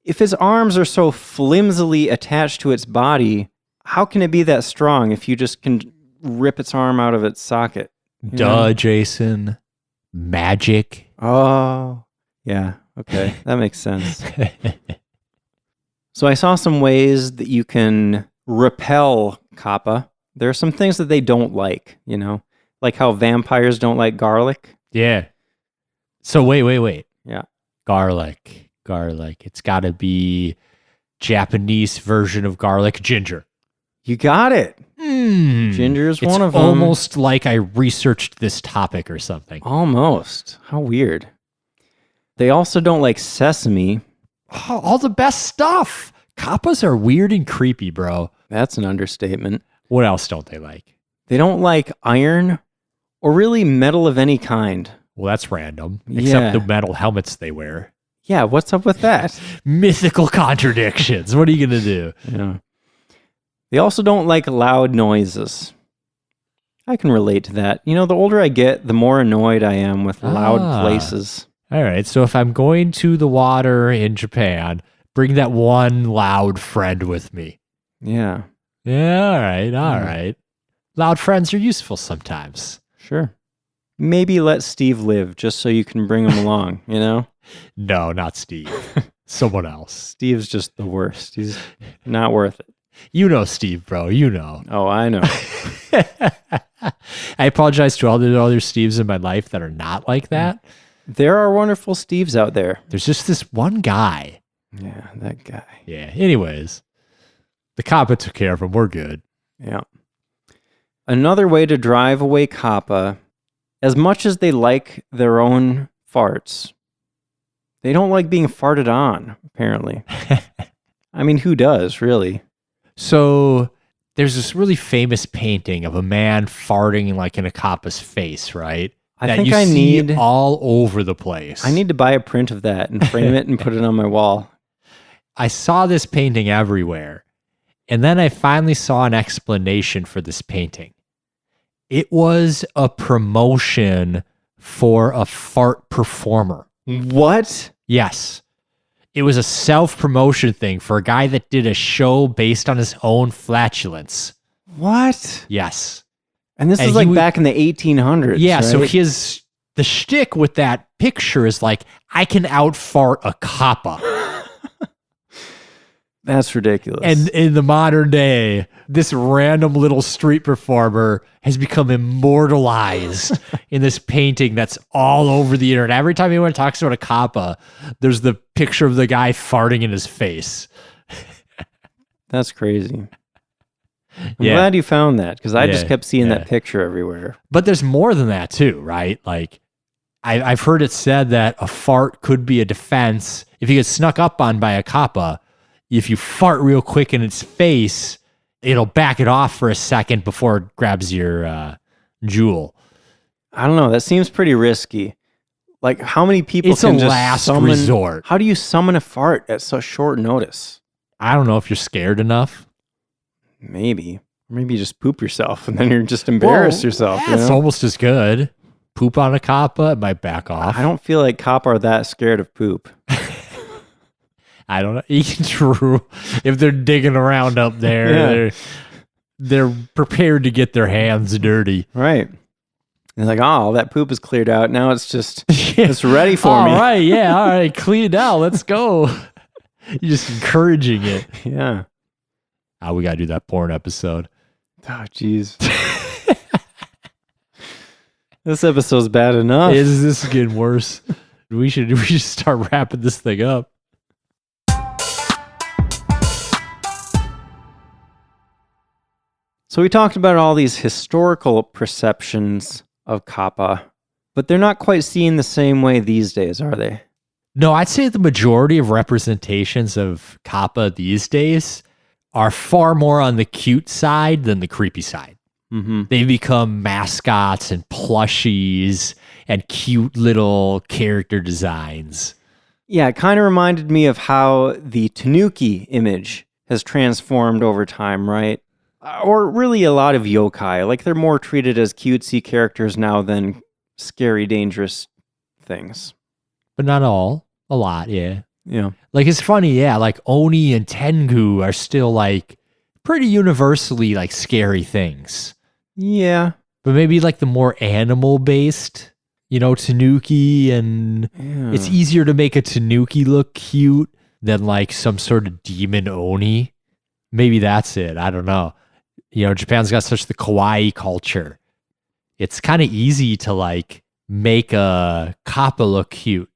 if its arms are so flimsily attached to its body, how can it be that strong if you just can rip its arm out of its socket? You know? Jason. Magic. Oh, yeah. Okay. That makes sense. So I saw some ways that you can repel kappa. There are some things that they don't like, you know, like how vampires don't like garlic. Yeah. So wait. Yeah. Garlic. It's got to be Japanese version of garlic, ginger. You got it. Ginger is one of them. It's almost like I researched this topic or something. Almost. How weird. They also don't like sesame. Oh, all the best stuff. Kappas are weird and creepy, bro. That's an understatement. What else don't they like? They don't like iron or really metal of any kind. Well, that's random. Yeah. Except the metal helmets they wear. Yeah, what's up with that? Mythical contradictions. What are you going to do? Yeah. They also don't like loud noises. I can relate to that. You know, the older I get, the more annoyed I am with loud places. All right. So if I'm going to the water in Japan, bring that one loud friend with me. Yeah. Yeah. All right. Loud friends are useful sometimes. Sure. Maybe let Steve live just so you can bring him along, you know? No, not Steve. Someone else. Steve's just the worst. He's not worth it. You know Steve, bro. You know. Oh, I know. I apologize to all the other Steves in my life that are not like that. There are wonderful Steves out there. There's just this one guy. Yeah, that guy. Yeah. Anyways, the Kappa took care of him. We're good. Yeah. Another way to drive away Kappa, as much as they like their own farts, they don't like being farted on, apparently. I mean, who does, really? So there's this really famous painting of a man farting like in a Kappa's face, right? I that think you I see need all over the place. I need to buy a print of that and frame it and put it on my wall. I saw this painting everywhere, and then I finally saw an explanation for this painting. It was a promotion for a fart performer. What? Yes. It was a self-promotion thing for a guy that did a show based on his own flatulence. What? Yes. And this And is he like would- back in the 1800s. Yeah, so right? the shtick with that picture is like, I can out-fart a Kappa. That's ridiculous. And in the modern day, this random little street performer has become immortalized in this painting that's all over the internet. Every time anyone talks about a Kappa, there's the picture of the guy farting in his face. That's crazy. I'm glad you found that because I just kept seeing that picture everywhere. But there's more than that too, right? Like, I've heard it said that a fart could be a defense. If you get snuck up on by a Kappa, if you fart real quick in its face, it'll back it off for a second before it grabs your jewel. I don't know. That seems pretty risky. Like, how many people It's can a just last summon... resort. How do you summon a fart at such short notice? I don't know if you're scared enough. Maybe. Maybe you just poop yourself and then you're just embarrassed yourself. That's almost as good. Poop on a Kappa, it might back off. I don't feel like Kappa are that scared of poop. I don't know. True. If they're digging around up there, they're prepared to get their hands dirty. Right. They're like, oh, that poop is cleared out. Now it's just, it's ready for me. All right, yeah, all right, clean it out. Let's go. You're just encouraging it. Yeah. We got to do that porn episode. Oh, jeez. This episode's bad enough. This is getting worse. We should start wrapping this thing up. So we talked about all these historical perceptions of Kappa, but they're not quite seen the same way these days, are they? No, I'd say the majority of representations of Kappa these days are far more on the cute side than the creepy side. Mm-hmm. They become mascots and plushies and cute little character designs. Yeah, it kind of reminded me of how the Tanuki image has transformed over time, right? Or really a lot of yokai. Like, they're more treated as cutesy characters now than scary, dangerous things. But not all. A lot, yeah. Yeah. Like, it's funny, yeah, like Oni and Tengu are still like pretty universally like scary things. Yeah. But maybe like the more animal based, Tanuki, and it's easier to make a Tanuki look cute than like some sort of demon Oni. Maybe that's it. I don't know. Japan's got such the kawaii culture. It's kind of easy to like make a Kappa look cute.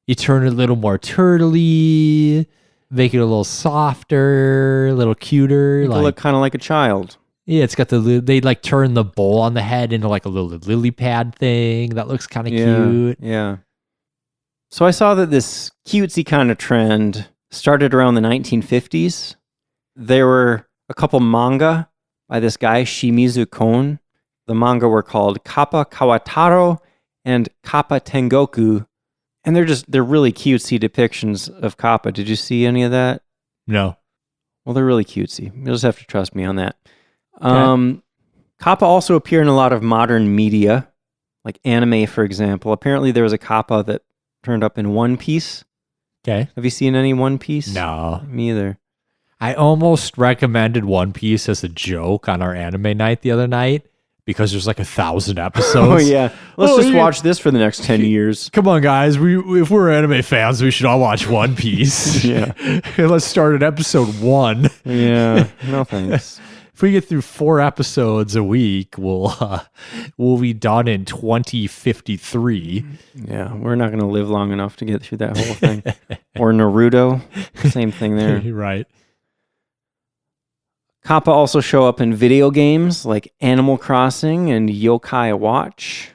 You turn it a little more turtly, make it a little softer, a little cuter. It'll look kind of like a child. Yeah, it's got they like turn the bowl on the head into like a little lily pad thing. That looks kind of cute. Yeah. So I saw that this cutesy kind of trend started around the 1950s. There were a couple manga by this guy, Shimizu Kon. The manga were called Kappa Kawataro and Kappa Tengoku. And they're really cutesy depictions of Kappa. Did you see any of that? No. Well, they're really cutesy. You'll just have to trust me on that. Okay. Kappa also appear in a lot of modern media, like anime, for example. Apparently there was a Kappa that turned up in One Piece. Okay. Have you seen any One Piece? No. Me either. I almost recommended One Piece as a joke on our anime night the other night because there's like 1,000 episodes. Oh, yeah. Let's just watch this for the next 10 years. Come on, guys. If we're anime fans, we should all watch One Piece. Yeah. Let's start at episode 1. Yeah. No thanks. If we get through 4 episodes a week, we'll be done in 2053. Yeah, we're not going to live long enough to get through that whole thing. Or Naruto, same thing there. Right. Kappa also show up in video games like Animal Crossing and Yokai Watch.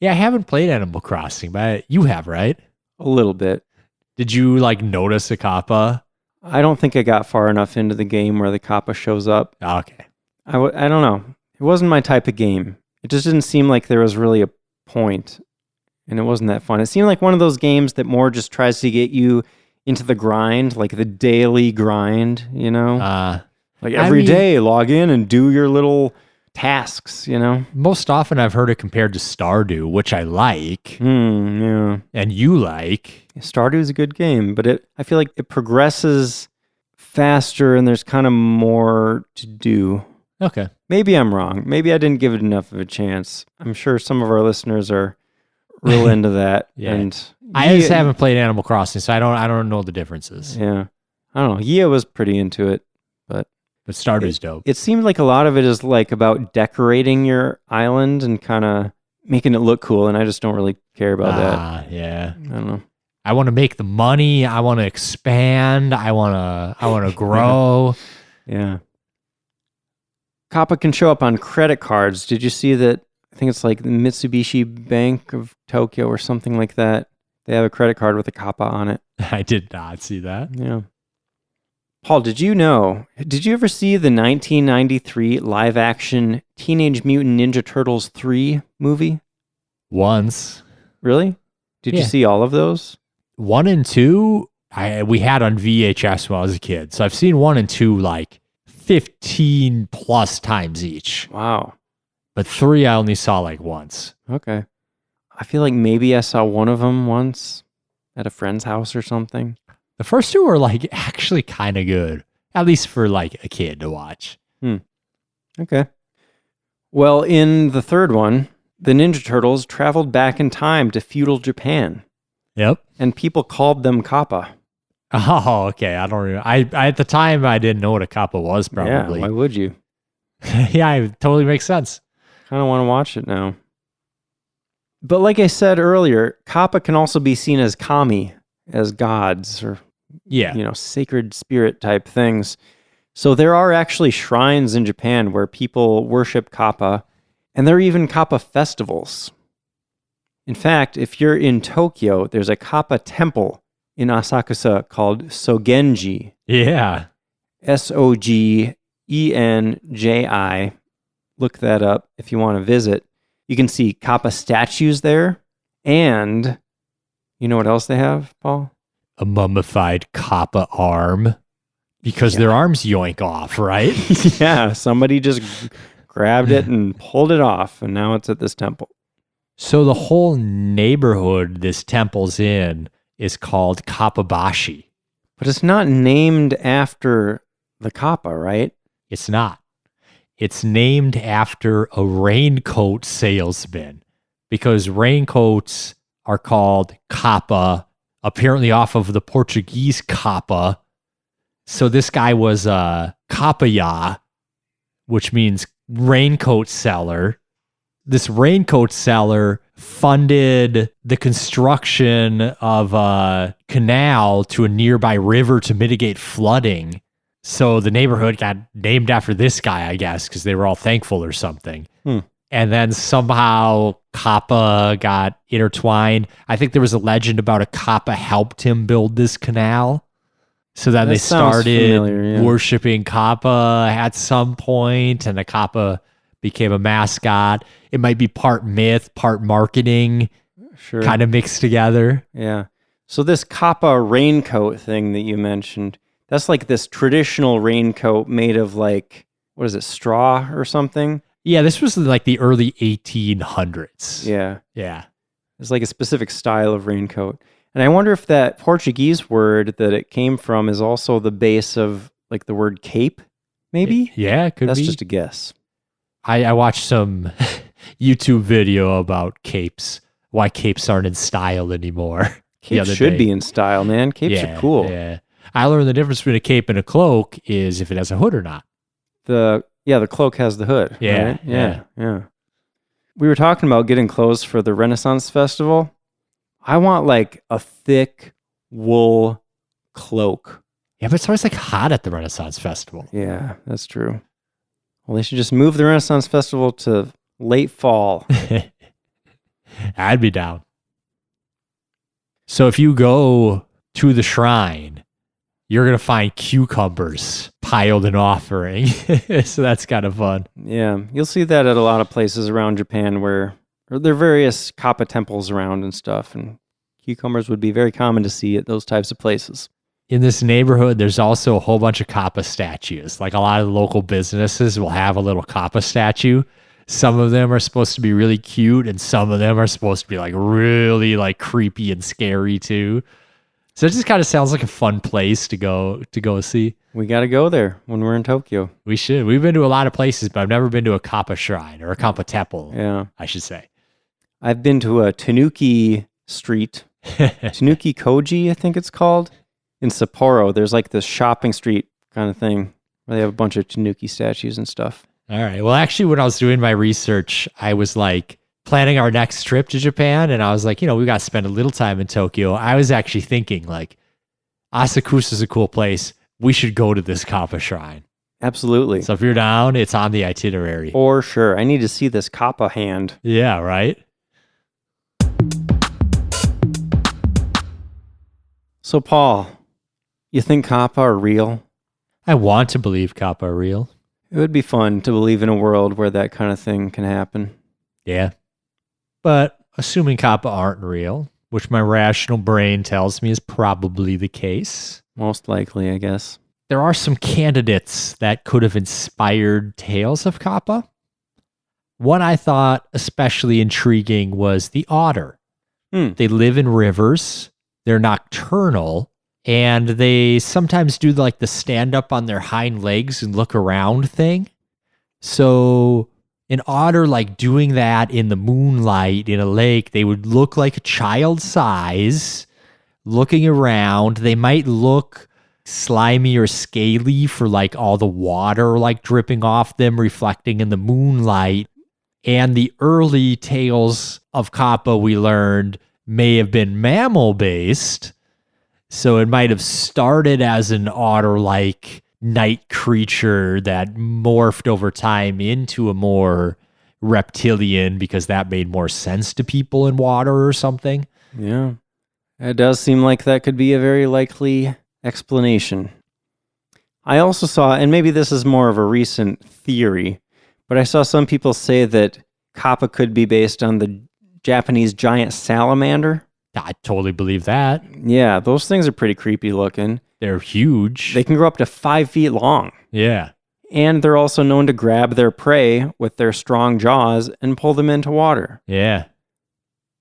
Yeah, I haven't played Animal Crossing, but you have, right? A little bit. Did you like notice a Kappa? I don't think I got far enough into the game where the Kappa shows up. Okay. I don't know. It wasn't my type of game. It just didn't seem like there was really a point, and it wasn't that fun. It seemed like one of those games that more just tries to get you into the grind, like the daily grind, Like every day, log in and do your little tasks, Most often I've heard it compared to Stardew, which I like. Yeah. And you like. Stardew is a good game, but I feel like it progresses faster and there's kind of more to do. Okay. Maybe I'm wrong. Maybe I didn't give it enough of a chance. I'm sure some of our listeners are real into that. Yeah. And I just haven't played Animal Crossing, so I don't know the differences. Yeah. I don't know. Yia was pretty into it, but Stardew's dope. It seems like a lot of it is like about decorating your island and kind of making it look cool, and I just don't really care about that. Yeah. I don't know. I want to make the money. I want to expand. I want to grow. Yeah. Kappa can show up on credit cards. Did you see that? I think it's like the Mitsubishi Bank of Tokyo or something like that. They have a credit card with a Kappa on it. I did not see that. Yeah. Paul, did you ever see the 1993 live-action Teenage Mutant Ninja Turtles 3 movie? Once. Really? Did you Yeah. see all of those? 1 and 2, we had on VHS when I was a kid. So I've seen 1 and 2 like 15 plus times each. Wow. But 3 I only saw like once. Okay. I feel like maybe I saw one of them once at a friend's house or something. The first 2 were like actually kind of good, at least for like a kid to watch. Okay. Well, in the third one, the Ninja Turtles traveled back in time to feudal Japan, Yep. and people called them Kappa. Oh, okay. I don't remember. I at the time I didn't know what a kappa was probably. Yeah, why would you? Yeah, it totally makes sense. Kind of want to watch it now. But like I said earlier, Kappa can also be seen as kami, as gods or Yeah. sacred spirit type things. So there are actually shrines in Japan where people worship Kappa, and there are even Kappa festivals. In fact, if you're in Tokyo, there's a Kappa temple in Asakusa called Sogenji. Yeah. Sogenji. Look that up if you want to visit. You can see Kappa statues there, and you know what else they have, Paul? A mummified kappa arm. Because their arms yoink off, right? Yeah, somebody just grabbed it and pulled it off, and now it's at this temple. So the whole neighborhood this temple's in is called Kappabuchi. But it's not named after the Kappa, right? It's not. It's named after a raincoat salesman because raincoats are called kappa, apparently off of the Portuguese kappa. So this guy was a kappaya, which means raincoat seller. This raincoat seller funded the construction of a canal to a nearby river to mitigate flooding. So the neighborhood got named after this guy, I guess, because they were all thankful or something. And then somehow Kappa got intertwined. I think there was a legend about a Kappa helped him build this canal. So then they started worshiping Kappa at some point, and the Kappa became a mascot. It might be part myth, part marketing, kind of mixed together. Yeah. So this Kappa raincoat thing that you mentioned, that's like this traditional raincoat made of like, what is it, straw or something? Yeah, this was like the early 1800s. Yeah. Yeah. It's like a specific style of raincoat. And I wonder if that Portuguese word that it came from is also the base of like the word cape, maybe? Yeah, it could be. That's just a guess. I watched some YouTube video about capes, why capes aren't in style anymore. Capes should be in style, man. Capes are cool. Yeah. I learned the difference between a cape and a cloak is if it has a hood or not. The cloak has the hood. Yeah, right? Yeah. We were talking about getting clothes for the Renaissance Festival. I want like a thick wool cloak. Yeah, but it's always like hot at the Renaissance Festival. Yeah, that's true. Well, they should just move the Renaissance Festival to late fall. I'd be down. So if you go to the shrine, you're going to find cucumbers piled in offering. So that's kind of fun. Yeah, you'll see that at a lot of places around Japan where there are various Kappa temples around and stuff, and cucumbers would be very common to see at those types of places. In this neighborhood, there's also a whole bunch of Kappa statues. Like a lot of the local businesses will have a little Kappa statue. Some of them are supposed to be really cute, and some of them are supposed to be like really like creepy and scary too. So it just kind of sounds like a fun place to go see. We got to go there when we're in Tokyo. We should. We've been to a lot of places, but I've never been to a Kappa shrine or a Kappa temple. Yeah, I should say. I've been to a Tanuki street, Tanuki Koji, I think it's called, in Sapporo. There's like this shopping street kind of thing where they have a bunch of Tanuki statues and stuff. All right. Well, actually, when I was doing my research, I was like planning our next trip to Japan, and I was like, we got to spend a little time in Tokyo. I was actually thinking like, Asakusa is a cool place. We should go to this Kappa shrine. Absolutely. So if you're down, it's on the itinerary. For sure. I need to see this Kappa hand. Yeah, right? So, Paul, you think Kappa are real? I want to believe Kappa Real. It would be fun to believe in a world where that kind of thing can happen. Yeah. But assuming Kappa aren't real, which my rational brain tells me is probably the case, Most likely, I guess. there are some candidates that could have inspired tales of Kappa. One I thought especially intriguing was the otter. They live in rivers, they're nocturnal, and they sometimes do like the stand up on their hind legs and look around thing. So an otter like doing that in the moonlight in a lake, they would look like a child size, looking around. They might look slimy or scaly for like all the water like dripping off them, reflecting in the moonlight. And the early tales of Kappa we learned may have been mammal based. So it might have started as an otter-like night creature that morphed over time into a more reptilian because that made more sense to people in water or something. Yeah. It does seem like that could be a very likely explanation. I also saw, and maybe this is more of a recent theory, but I saw some people say that Kappa could be based on the Japanese giant salamander. I totally believe that. Yeah, those things are pretty creepy looking. They're huge. They can grow up to 5 feet long. Yeah. And they're also known to grab their prey with their strong jaws and pull them into water. Yeah.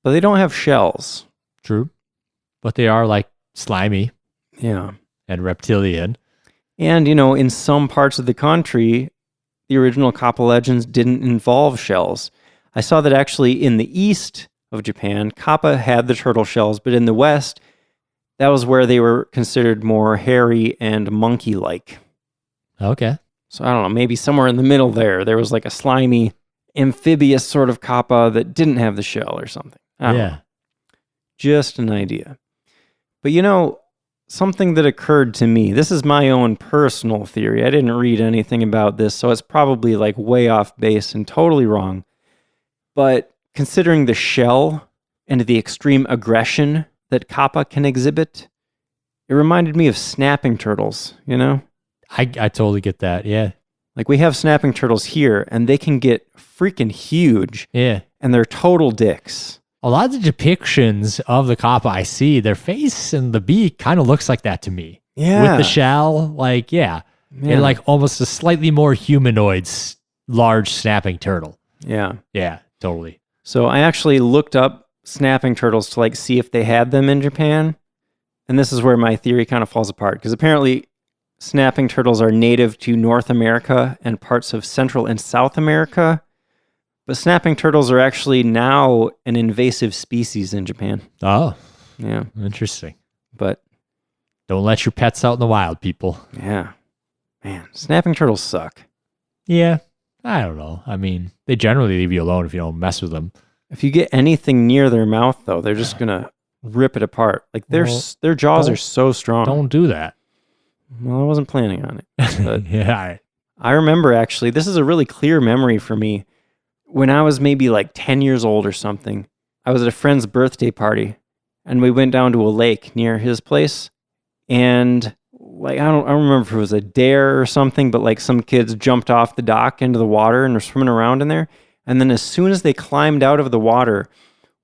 But they don't have shells. True. But they are like slimy Yeah. and reptilian. And, in some parts of the country, the original Kappa legends didn't involve shells. I saw that actually in the east of Japan, Kappa had the turtle shells, but in the west, that was where they were considered more hairy and monkey-like. Okay. So I don't know, maybe somewhere in the middle there was like a slimy, amphibious sort of Kappa that didn't have the shell or something. I don't know. Just an idea. But something that occurred to me, this is my own personal theory. I didn't read anything about this, so it's probably like way off base and totally wrong. But considering the shell and the extreme aggression that Kappa can exhibit, it reminded me of snapping turtles, I totally get that. Yeah. Like we have snapping turtles here, and they can get freaking huge. Yeah. And they're total dicks. A lot of the depictions of the Kappa I see, their face and the beak kind of looks like that to me. Yeah. With the shell, like, yeah. And like almost a slightly more humanoid, large snapping turtle. Yeah. Yeah, totally. So I actually looked up snapping turtles to like see if they had them in Japan. And this is where my theory kind of falls apart, because apparently snapping turtles are native to North America and parts of Central and South America. But snapping turtles are actually now an invasive species in Japan. Oh, Yeah. interesting. But Don't let your pets out in the wild, people. yeah, man, snapping turtles suck. Yeah, I don't know. I mean, they generally leave you alone if you don't mess with them. If you get anything near their mouth, though, they're just going to rip it apart. Like their jaws are so strong. Don't do that. Well, I wasn't planning on it. But Yeah. I remember actually, this is a really clear memory for me. When I was maybe like 10 years old or something, I was at a friend's birthday party and we went down to a lake near his place. And like, I don't remember if it was a dare or something, but like some kids jumped off the dock into the water and were swimming around in there. And then as soon as they climbed out of the water,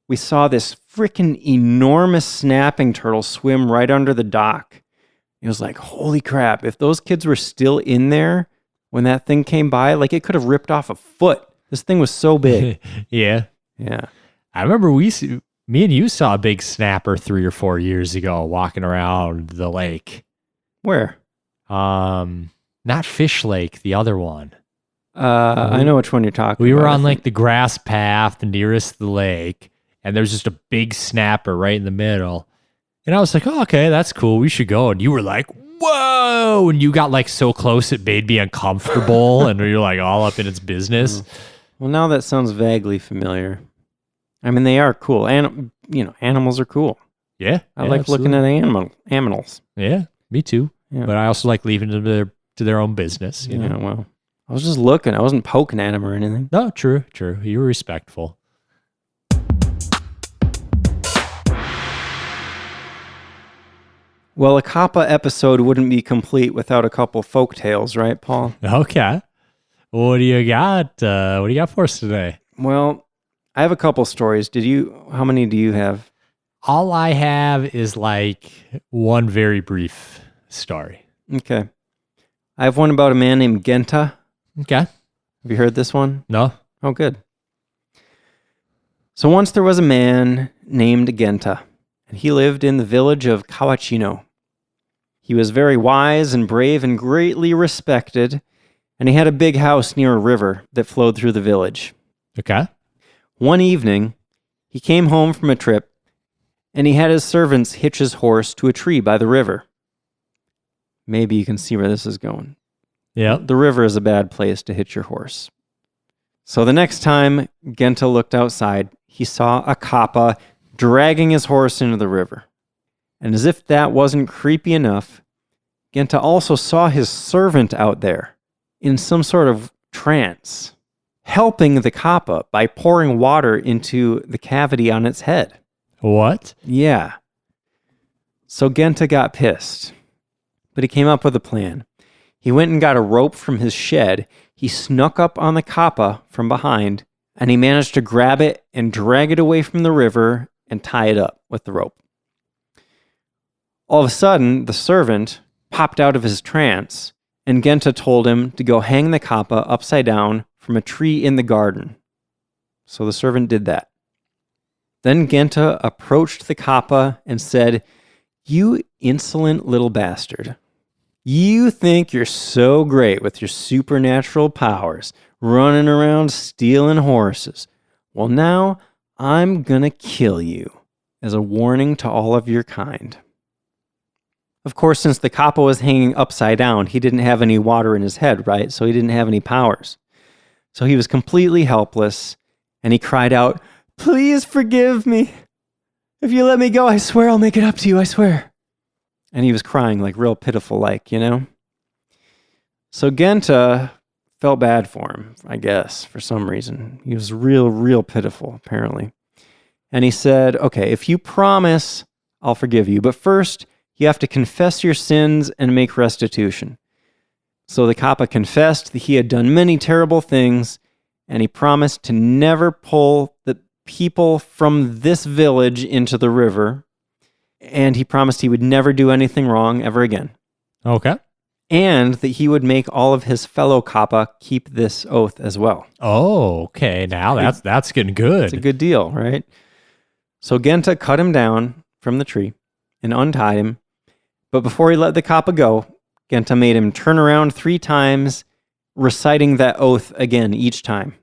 we saw this freaking enormous snapping turtle swim right under the dock. It was like, holy crap. If those kids were still in there when that thing came by, like it could have ripped off a foot. This thing was so big. Yeah. Yeah. I remember me and you saw a big snapper 3 or 4 years ago walking around the lake. Where? Not Fish Lake, the other one. I know which one you're talking about. We were on like the grass path nearest the lake, and there's just a big snapper right in the middle. And I was like, oh, okay, that's cool. We should go. And you were like, whoa. And you got like so close it made me uncomfortable. And you're like all up in its business. Well, now that sounds vaguely familiar. I mean, they are cool. And, animals are cool. Yeah. I like looking at animals. Yeah, me too. Yeah. But I also like leaving them to their own business. You know? Well, I was just looking. I wasn't poking at them or anything. No, true. You were respectful. Well, a Kappa episode wouldn't be complete without a couple folk tales, right, Paul? Okay. What do you got? What do you got for us today? Well, I have a couple stories. How many do you have? All I have is like one very brief story. Okay. I have one about a man named Genta. Okay. Have you heard this one? No? Oh, good. So once there was a man named Genta, and he lived in the village of Kawachino. He was very wise and brave and greatly respected, and he had a big house near a river that flowed through the village. Okay. One evening, he came home from a trip, and he had his servants hitch his horse to a tree by the river. Maybe you can see where this is going. Yeah. The river is a bad place to hitch your horse. So the next time Genta looked outside, he saw a Kappa dragging his horse into the river. And as if that wasn't creepy enough, Genta also saw his servant out there in some sort of trance, helping the Kappa by pouring water into the cavity on its head. What? Yeah. So Genta got pissed, but he came up with a plan. He went and got a rope from his shed. He snuck up on the Kappa from behind, and he managed to grab it and drag it away from the river and tie it up with the rope. All of a sudden, the servant popped out of his trance, and Genta told him to go hang the Kappa upside down from a tree in the garden. So the servant did that. Then Genta approached the Kappa and said, "You insolent little bastard. You think you're so great with your supernatural powers, running around stealing horses. Well, now I'm gonna kill you as a warning to all of your kind." Of course, since the Kappa was hanging upside down, he didn't have any water in his head, right? So he didn't have any powers. So he was completely helpless, and he cried out, "Please forgive me. If you let me go, I swear I'll make it up to you, I swear." And he was crying like real pitiful like, you know? So Genta felt bad for him, I guess, for some reason. He was real pitiful, apparently. And he said, "Okay, if you promise, I'll forgive you. But first, you have to confess your sins and make restitution." So the Kappa confessed that he had done many terrible things, and he promised to never pull the people from this village into the river, and he promised he would never do anything wrong ever again. Okay. And that he would make all of his fellow Kappa keep this oath as well. Oh, okay. Now that's getting good. It's a good deal, right? So Genta cut him down from the tree and untied him. But before he let the Kappa go, Genta made him turn around 3 times, reciting that oath again each time.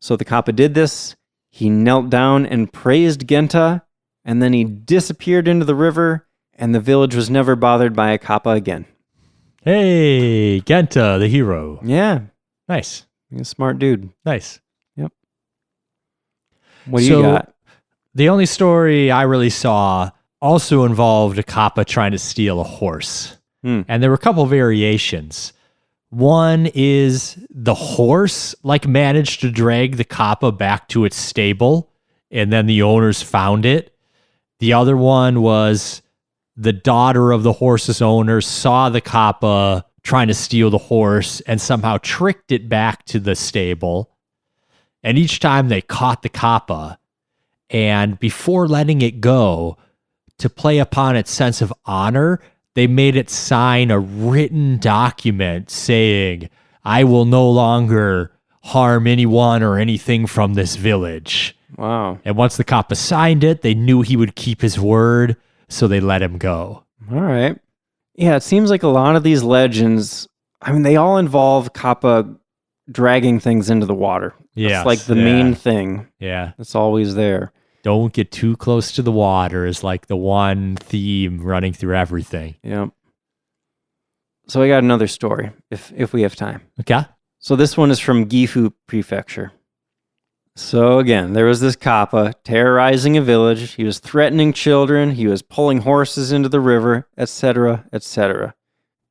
So the Kappa did this. He knelt down and praised Genta, and then he disappeared into the river, and the village was never bothered by a Kappa again. Hey, Genta, the hero. Yeah. Nice. He's a smart dude. Nice. Yep. What do you got? The only story I really saw also involved a Kappa trying to steal a horse. And there were a couple variations. One is the horse managed to drag the Kappa back to its stable, and then the owners found it. The other one was the daughter of the horse's owner saw the Kappa trying to steal the horse and somehow tricked it back to the stable. And each time they caught the Kappa, and before letting it go, to play upon its sense of honor, they made it sign a written document saying, "I will no longer harm anyone or anything from this village." Wow. And once the Kappa signed it, they knew he would keep his word, so they let him go. All right. Yeah, it seems like a lot of these legends, they all involve Kappa dragging things into the water. Yeah. It's like the main thing. Yeah. It's always there. Don't get too close to the water is like the one theme running through everything. Yeah. So I got another story, if we have time. Okay. So this one is from Gifu Prefecture. So again, there was this Kappa terrorizing a village. He was threatening children. He was pulling horses into the river, etc., etc.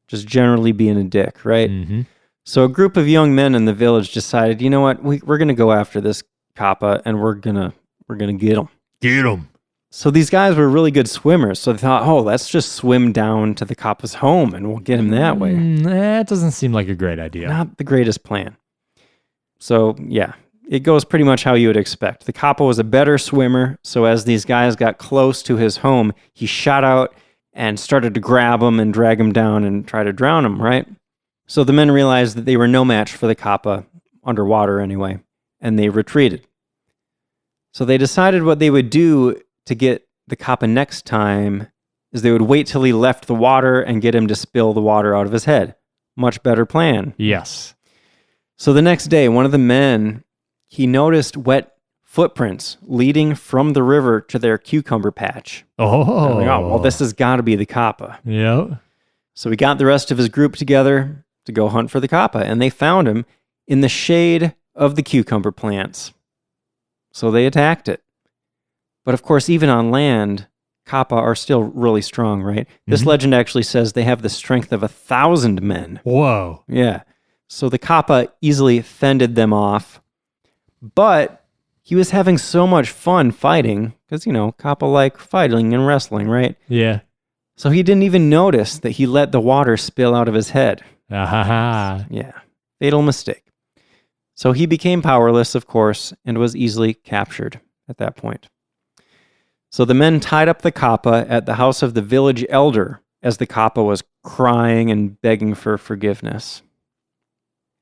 Just generally being a dick, right? Mm-hmm. So a group of young men in the village decided, you know what, we're going to go after this Kappa, and we're gonna get him. Get him. So these guys were really good swimmers. So they thought, oh, let's just swim down to the Kappa's home and we'll get him that way. That doesn't seem like a great idea. Not the greatest plan. So yeah, it goes pretty much how you would expect. The Kappa was a better swimmer. So as these guys got close to his home, he shot out and started to grab him and drag him down and try to drown him, right? So the men realized that they were no match for the Kappa, underwater anyway, and they retreated. So they decided what they would do to get the Kappa next time is they would wait till he left the water and get him to spill the water out of his head. Much better plan. Yes. So the next day, one of the men, he noticed wet footprints leading from the river to their cucumber patch. Oh. Like, oh, well, this has got to be the Kappa. Yep. So he got the rest of his group together to go hunt for the Kappa, and they found him in the shade of the cucumber plants. So they attacked it. But of course, even on land, Kappa are still really strong, right? This legend actually says they have the strength of 1,000 men. Whoa. Yeah. So the Kappa easily fended them off. But he was having so much fun fighting, because, Kappa like fighting and wrestling, right? Yeah. So he didn't even notice that he let the water spill out of his head. Ah. Yeah. Fatal mistake. So he became powerless, of course, and was easily captured at that point. So the men tied up the Kappa at the house of the village elder as the Kappa was crying and begging for forgiveness.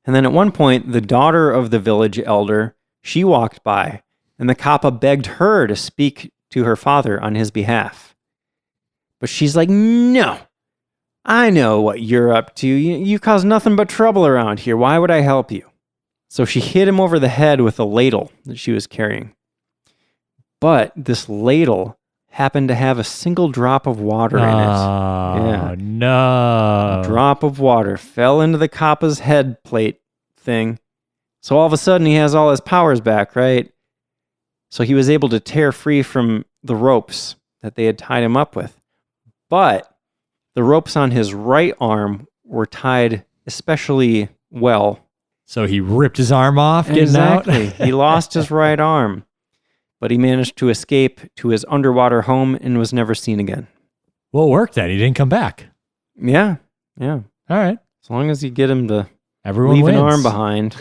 And then at one point, the daughter of the village elder, she walked by, and the Kappa begged her to speak to her father on his behalf. But she's like, no, I know what you're up to. You cause nothing but trouble around here. Why would I help you? So she hit him over the head with a ladle that she was carrying. But this ladle happened to have a single drop of water in it. Oh, no. A drop of water fell into the Kappa's head plate thing. So all of a sudden he has all his powers back, right? So he was able to tear free from the ropes that they had tied him up with. But the ropes on his right arm were tied especially well. So he ripped his arm off getting Exactly. out? He lost his right arm. But he managed to escape to his underwater home and was never seen again. Well, it worked then. He didn't come back. Yeah. All right. As long as you get him to Everyone leave wins. an arm behind,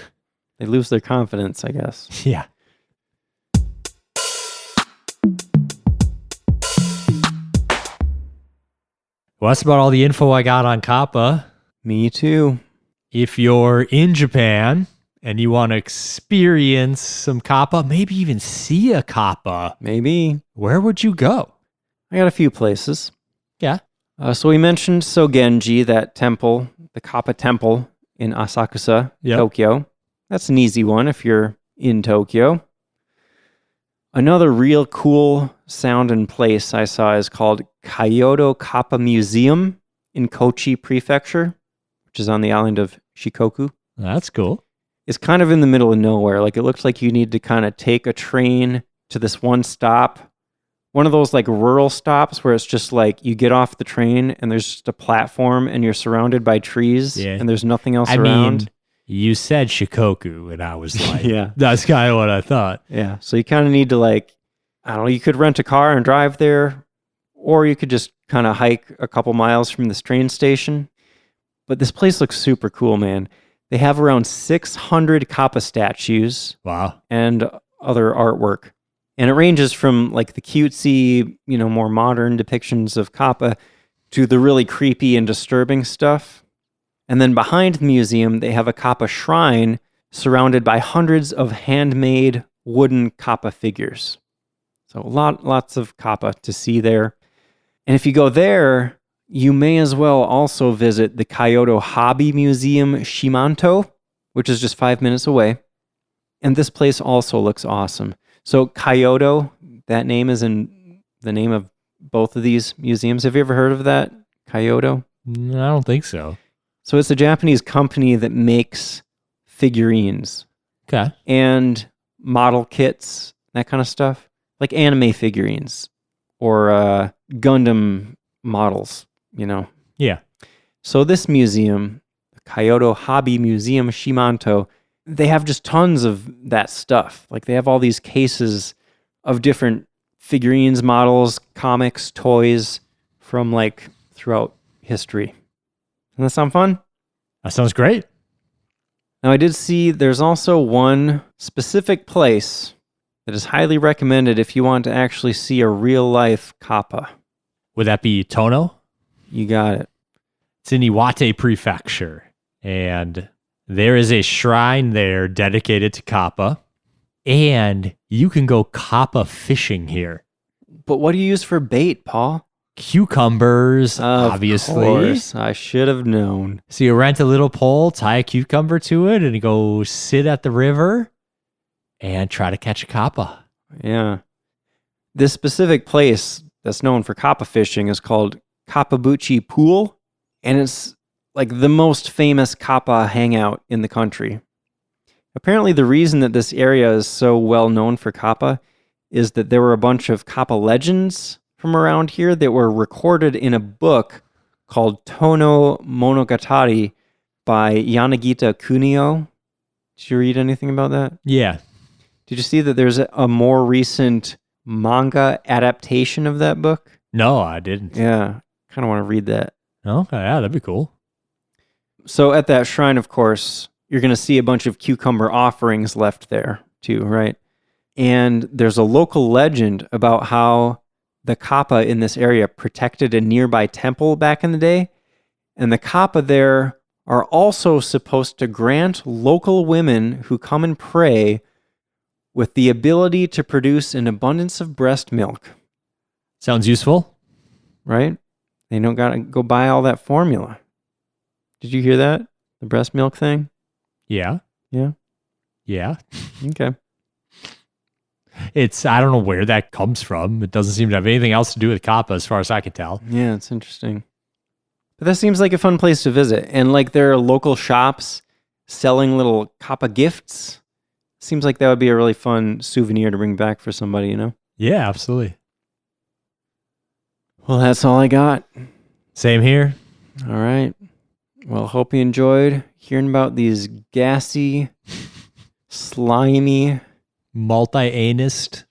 they lose their confidence, I guess. Yeah. Well, that's about all the info I got on Kappa. Me too. If you're in Japan and you want to experience some Kappa, maybe even see a Kappa, Maybe. where would you go? I got a few places. Yeah. So we mentioned Sogenji, that temple, the Kappa temple in Asakusa, Yep. Tokyo. That's an easy one if you're in Tokyo. Another real cool sound and place I saw is called Kaiyodo Kappa Museum in Kochi Prefecture, which is on the island of Shikoku. That's cool. It's kind of in the middle of nowhere. Like, it looks like you need to kind of take a train to this one stop. One of those like rural stops where it's just like you get off the train and there's just a platform and you're surrounded by trees and there's nothing else around. Mean, you said Shikoku and I was like, Yeah. That's kind of what I thought. Yeah. So you kind of need to like, I don't know, you could rent a car and drive there, or you could just kind of hike a couple miles from this train station. But this place looks super cool, man. They have around 600 Kappa statues. Wow. And other artwork. And it ranges from like the cutesy, more modern depictions of Kappa to the really creepy and disturbing stuff. And then behind the museum, they have a Kappa shrine surrounded by hundreds of handmade wooden Kappa figures. So lots of Kappa to see there. And if you go there, you may as well also visit the Kaiyodo Hobby Museum Shimanto, which is just 5 minutes away. And this place also looks awesome. So Kaiyodo, that name is in the name of both of these museums. Have you ever heard of that, Kaiyodo? No, I don't think so. So it's a Japanese company that makes figurines Okay. and model kits, that kind of stuff. Like anime figurines or Gundam models, Yeah. So this museum, the Kaiyodo Hobby Museum Shimanto, they have just tons of that stuff. Like they have all these cases of different figurines, models, comics, toys from like throughout history. Doesn't that sound fun? That sounds great. Now, I did see there's also one specific place that is highly recommended if you want to actually see a real-life kappa. Would that be Tono? You got it. It's in Iwate Prefecture, and there is a shrine there dedicated to kappa, and you can go kappa fishing here. But what do you use for bait, Paul? Cucumbers, obviously. Of course, I should have known. So you rent a little pole, tie a cucumber to it, and go sit at the river and try to catch a kappa. Yeah. This specific place that's known for kappa fishing is called Kappabuchi Pool, and it's like the most famous kappa hangout in the country. Apparently, the reason that this area is so well known for kappa is that there were a bunch of kappa legends from around here that were recorded in a book called Tono Monogatari by Yanagita Kunio. Did you read anything about that? Yeah. Did you see that there's a more recent manga adaptation of that book? No, I didn't. Yeah, kind of want to read that. Okay, yeah, that'd be cool. So at that shrine, of course, you're going to see a bunch of cucumber offerings left there too, right? And there's a local legend about how the kappa in this area protected a nearby temple back in the day. And the kappa there are also supposed to grant local women who come and pray with the ability to produce an abundance of breast milk. Sounds useful. Right? They don't got to go buy all that formula. Did you hear that? The breast milk thing? Yeah. Yeah. Yeah. Okay. I don't know where that comes from. It doesn't seem to have anything else to do with kappa as far as I can tell. Yeah, it's interesting. But that seems like a fun place to visit. And like there are local shops selling little kappa gifts. Seems like that would be a really fun souvenir to bring back for somebody, you know? Yeah, absolutely. Well, that's all I got. Same here. All right. Well, hope you enjoyed hearing about these gassy, slimy, multi-anist,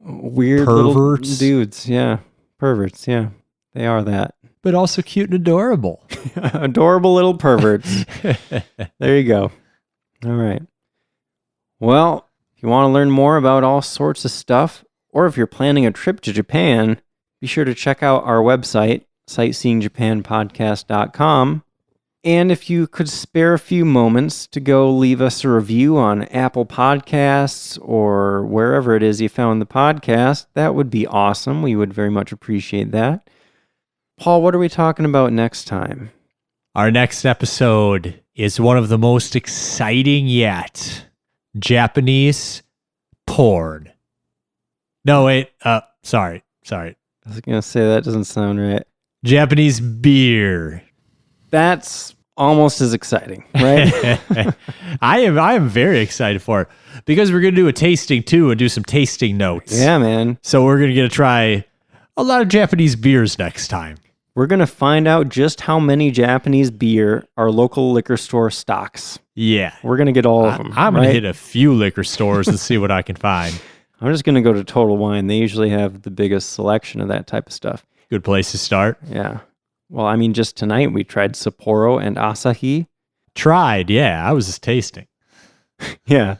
weird perverts. Little dudes. Yeah. Perverts. Yeah. They are that. But also cute and adorable. Adorable little perverts. There you go. All right. Well, if you want to learn more about all sorts of stuff, or if you're planning a trip to Japan, be sure to check out our website, sightseeingjapanpodcast.com. And if you could spare a few moments to go leave us a review on Apple Podcasts or wherever it is you found the podcast, that would be awesome. We would very much appreciate that. Paul, what are we talking about next time? Our next episode is one of the most exciting yet. Japanese porn. No, wait. Sorry. I was going to say that doesn't sound right. Japanese beer. That's almost as exciting, right? I am very excited for it because we're going to do a tasting too and do some tasting notes. Yeah, man. So we're going to get to try a lot of Japanese beers next time. We're going to find out just how many Japanese beer our local liquor store stocks. Yeah. We're going to get all of them. I'm going to hit a few liquor stores and see what I can find. I'm just going to go to Total Wine. They usually have the biggest selection of that type of stuff. Good place to start. Yeah. Well, I mean, just tonight we tried Sapporo and Asahi. Tried, yeah. I was just tasting. Yeah.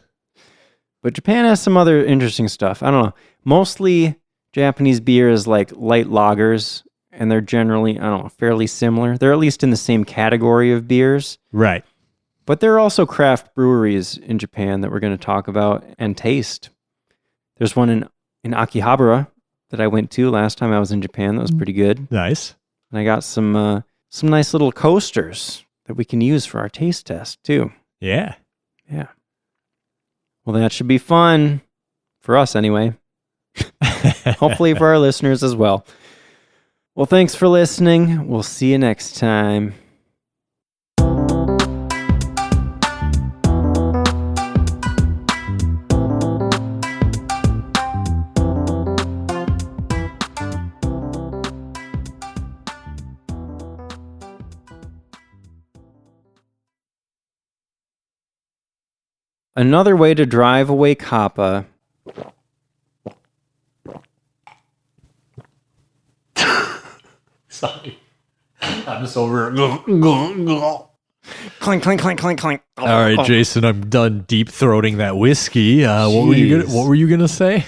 But Japan has some other interesting stuff. I don't know. Mostly Japanese beer is like light lagers, and they're generally, I don't know, fairly similar. They're at least in the same category of beers. Right. But there are also craft breweries in Japan that we're going to talk about and taste. There's one in Akihabara that I went to last time I was in Japan. That was pretty good. Nice. And I got some nice little coasters that we can use for our taste test too. Yeah. Yeah. Well, that should be fun for us anyway. Hopefully for our listeners as well. Well, thanks for listening. We'll see you next time. Another way to drive away kappa Sorry. I'm just over it. Clink, clink, clink, clink, clink. All right, Jason, I'm done deep throating that whiskey. What were you gonna say?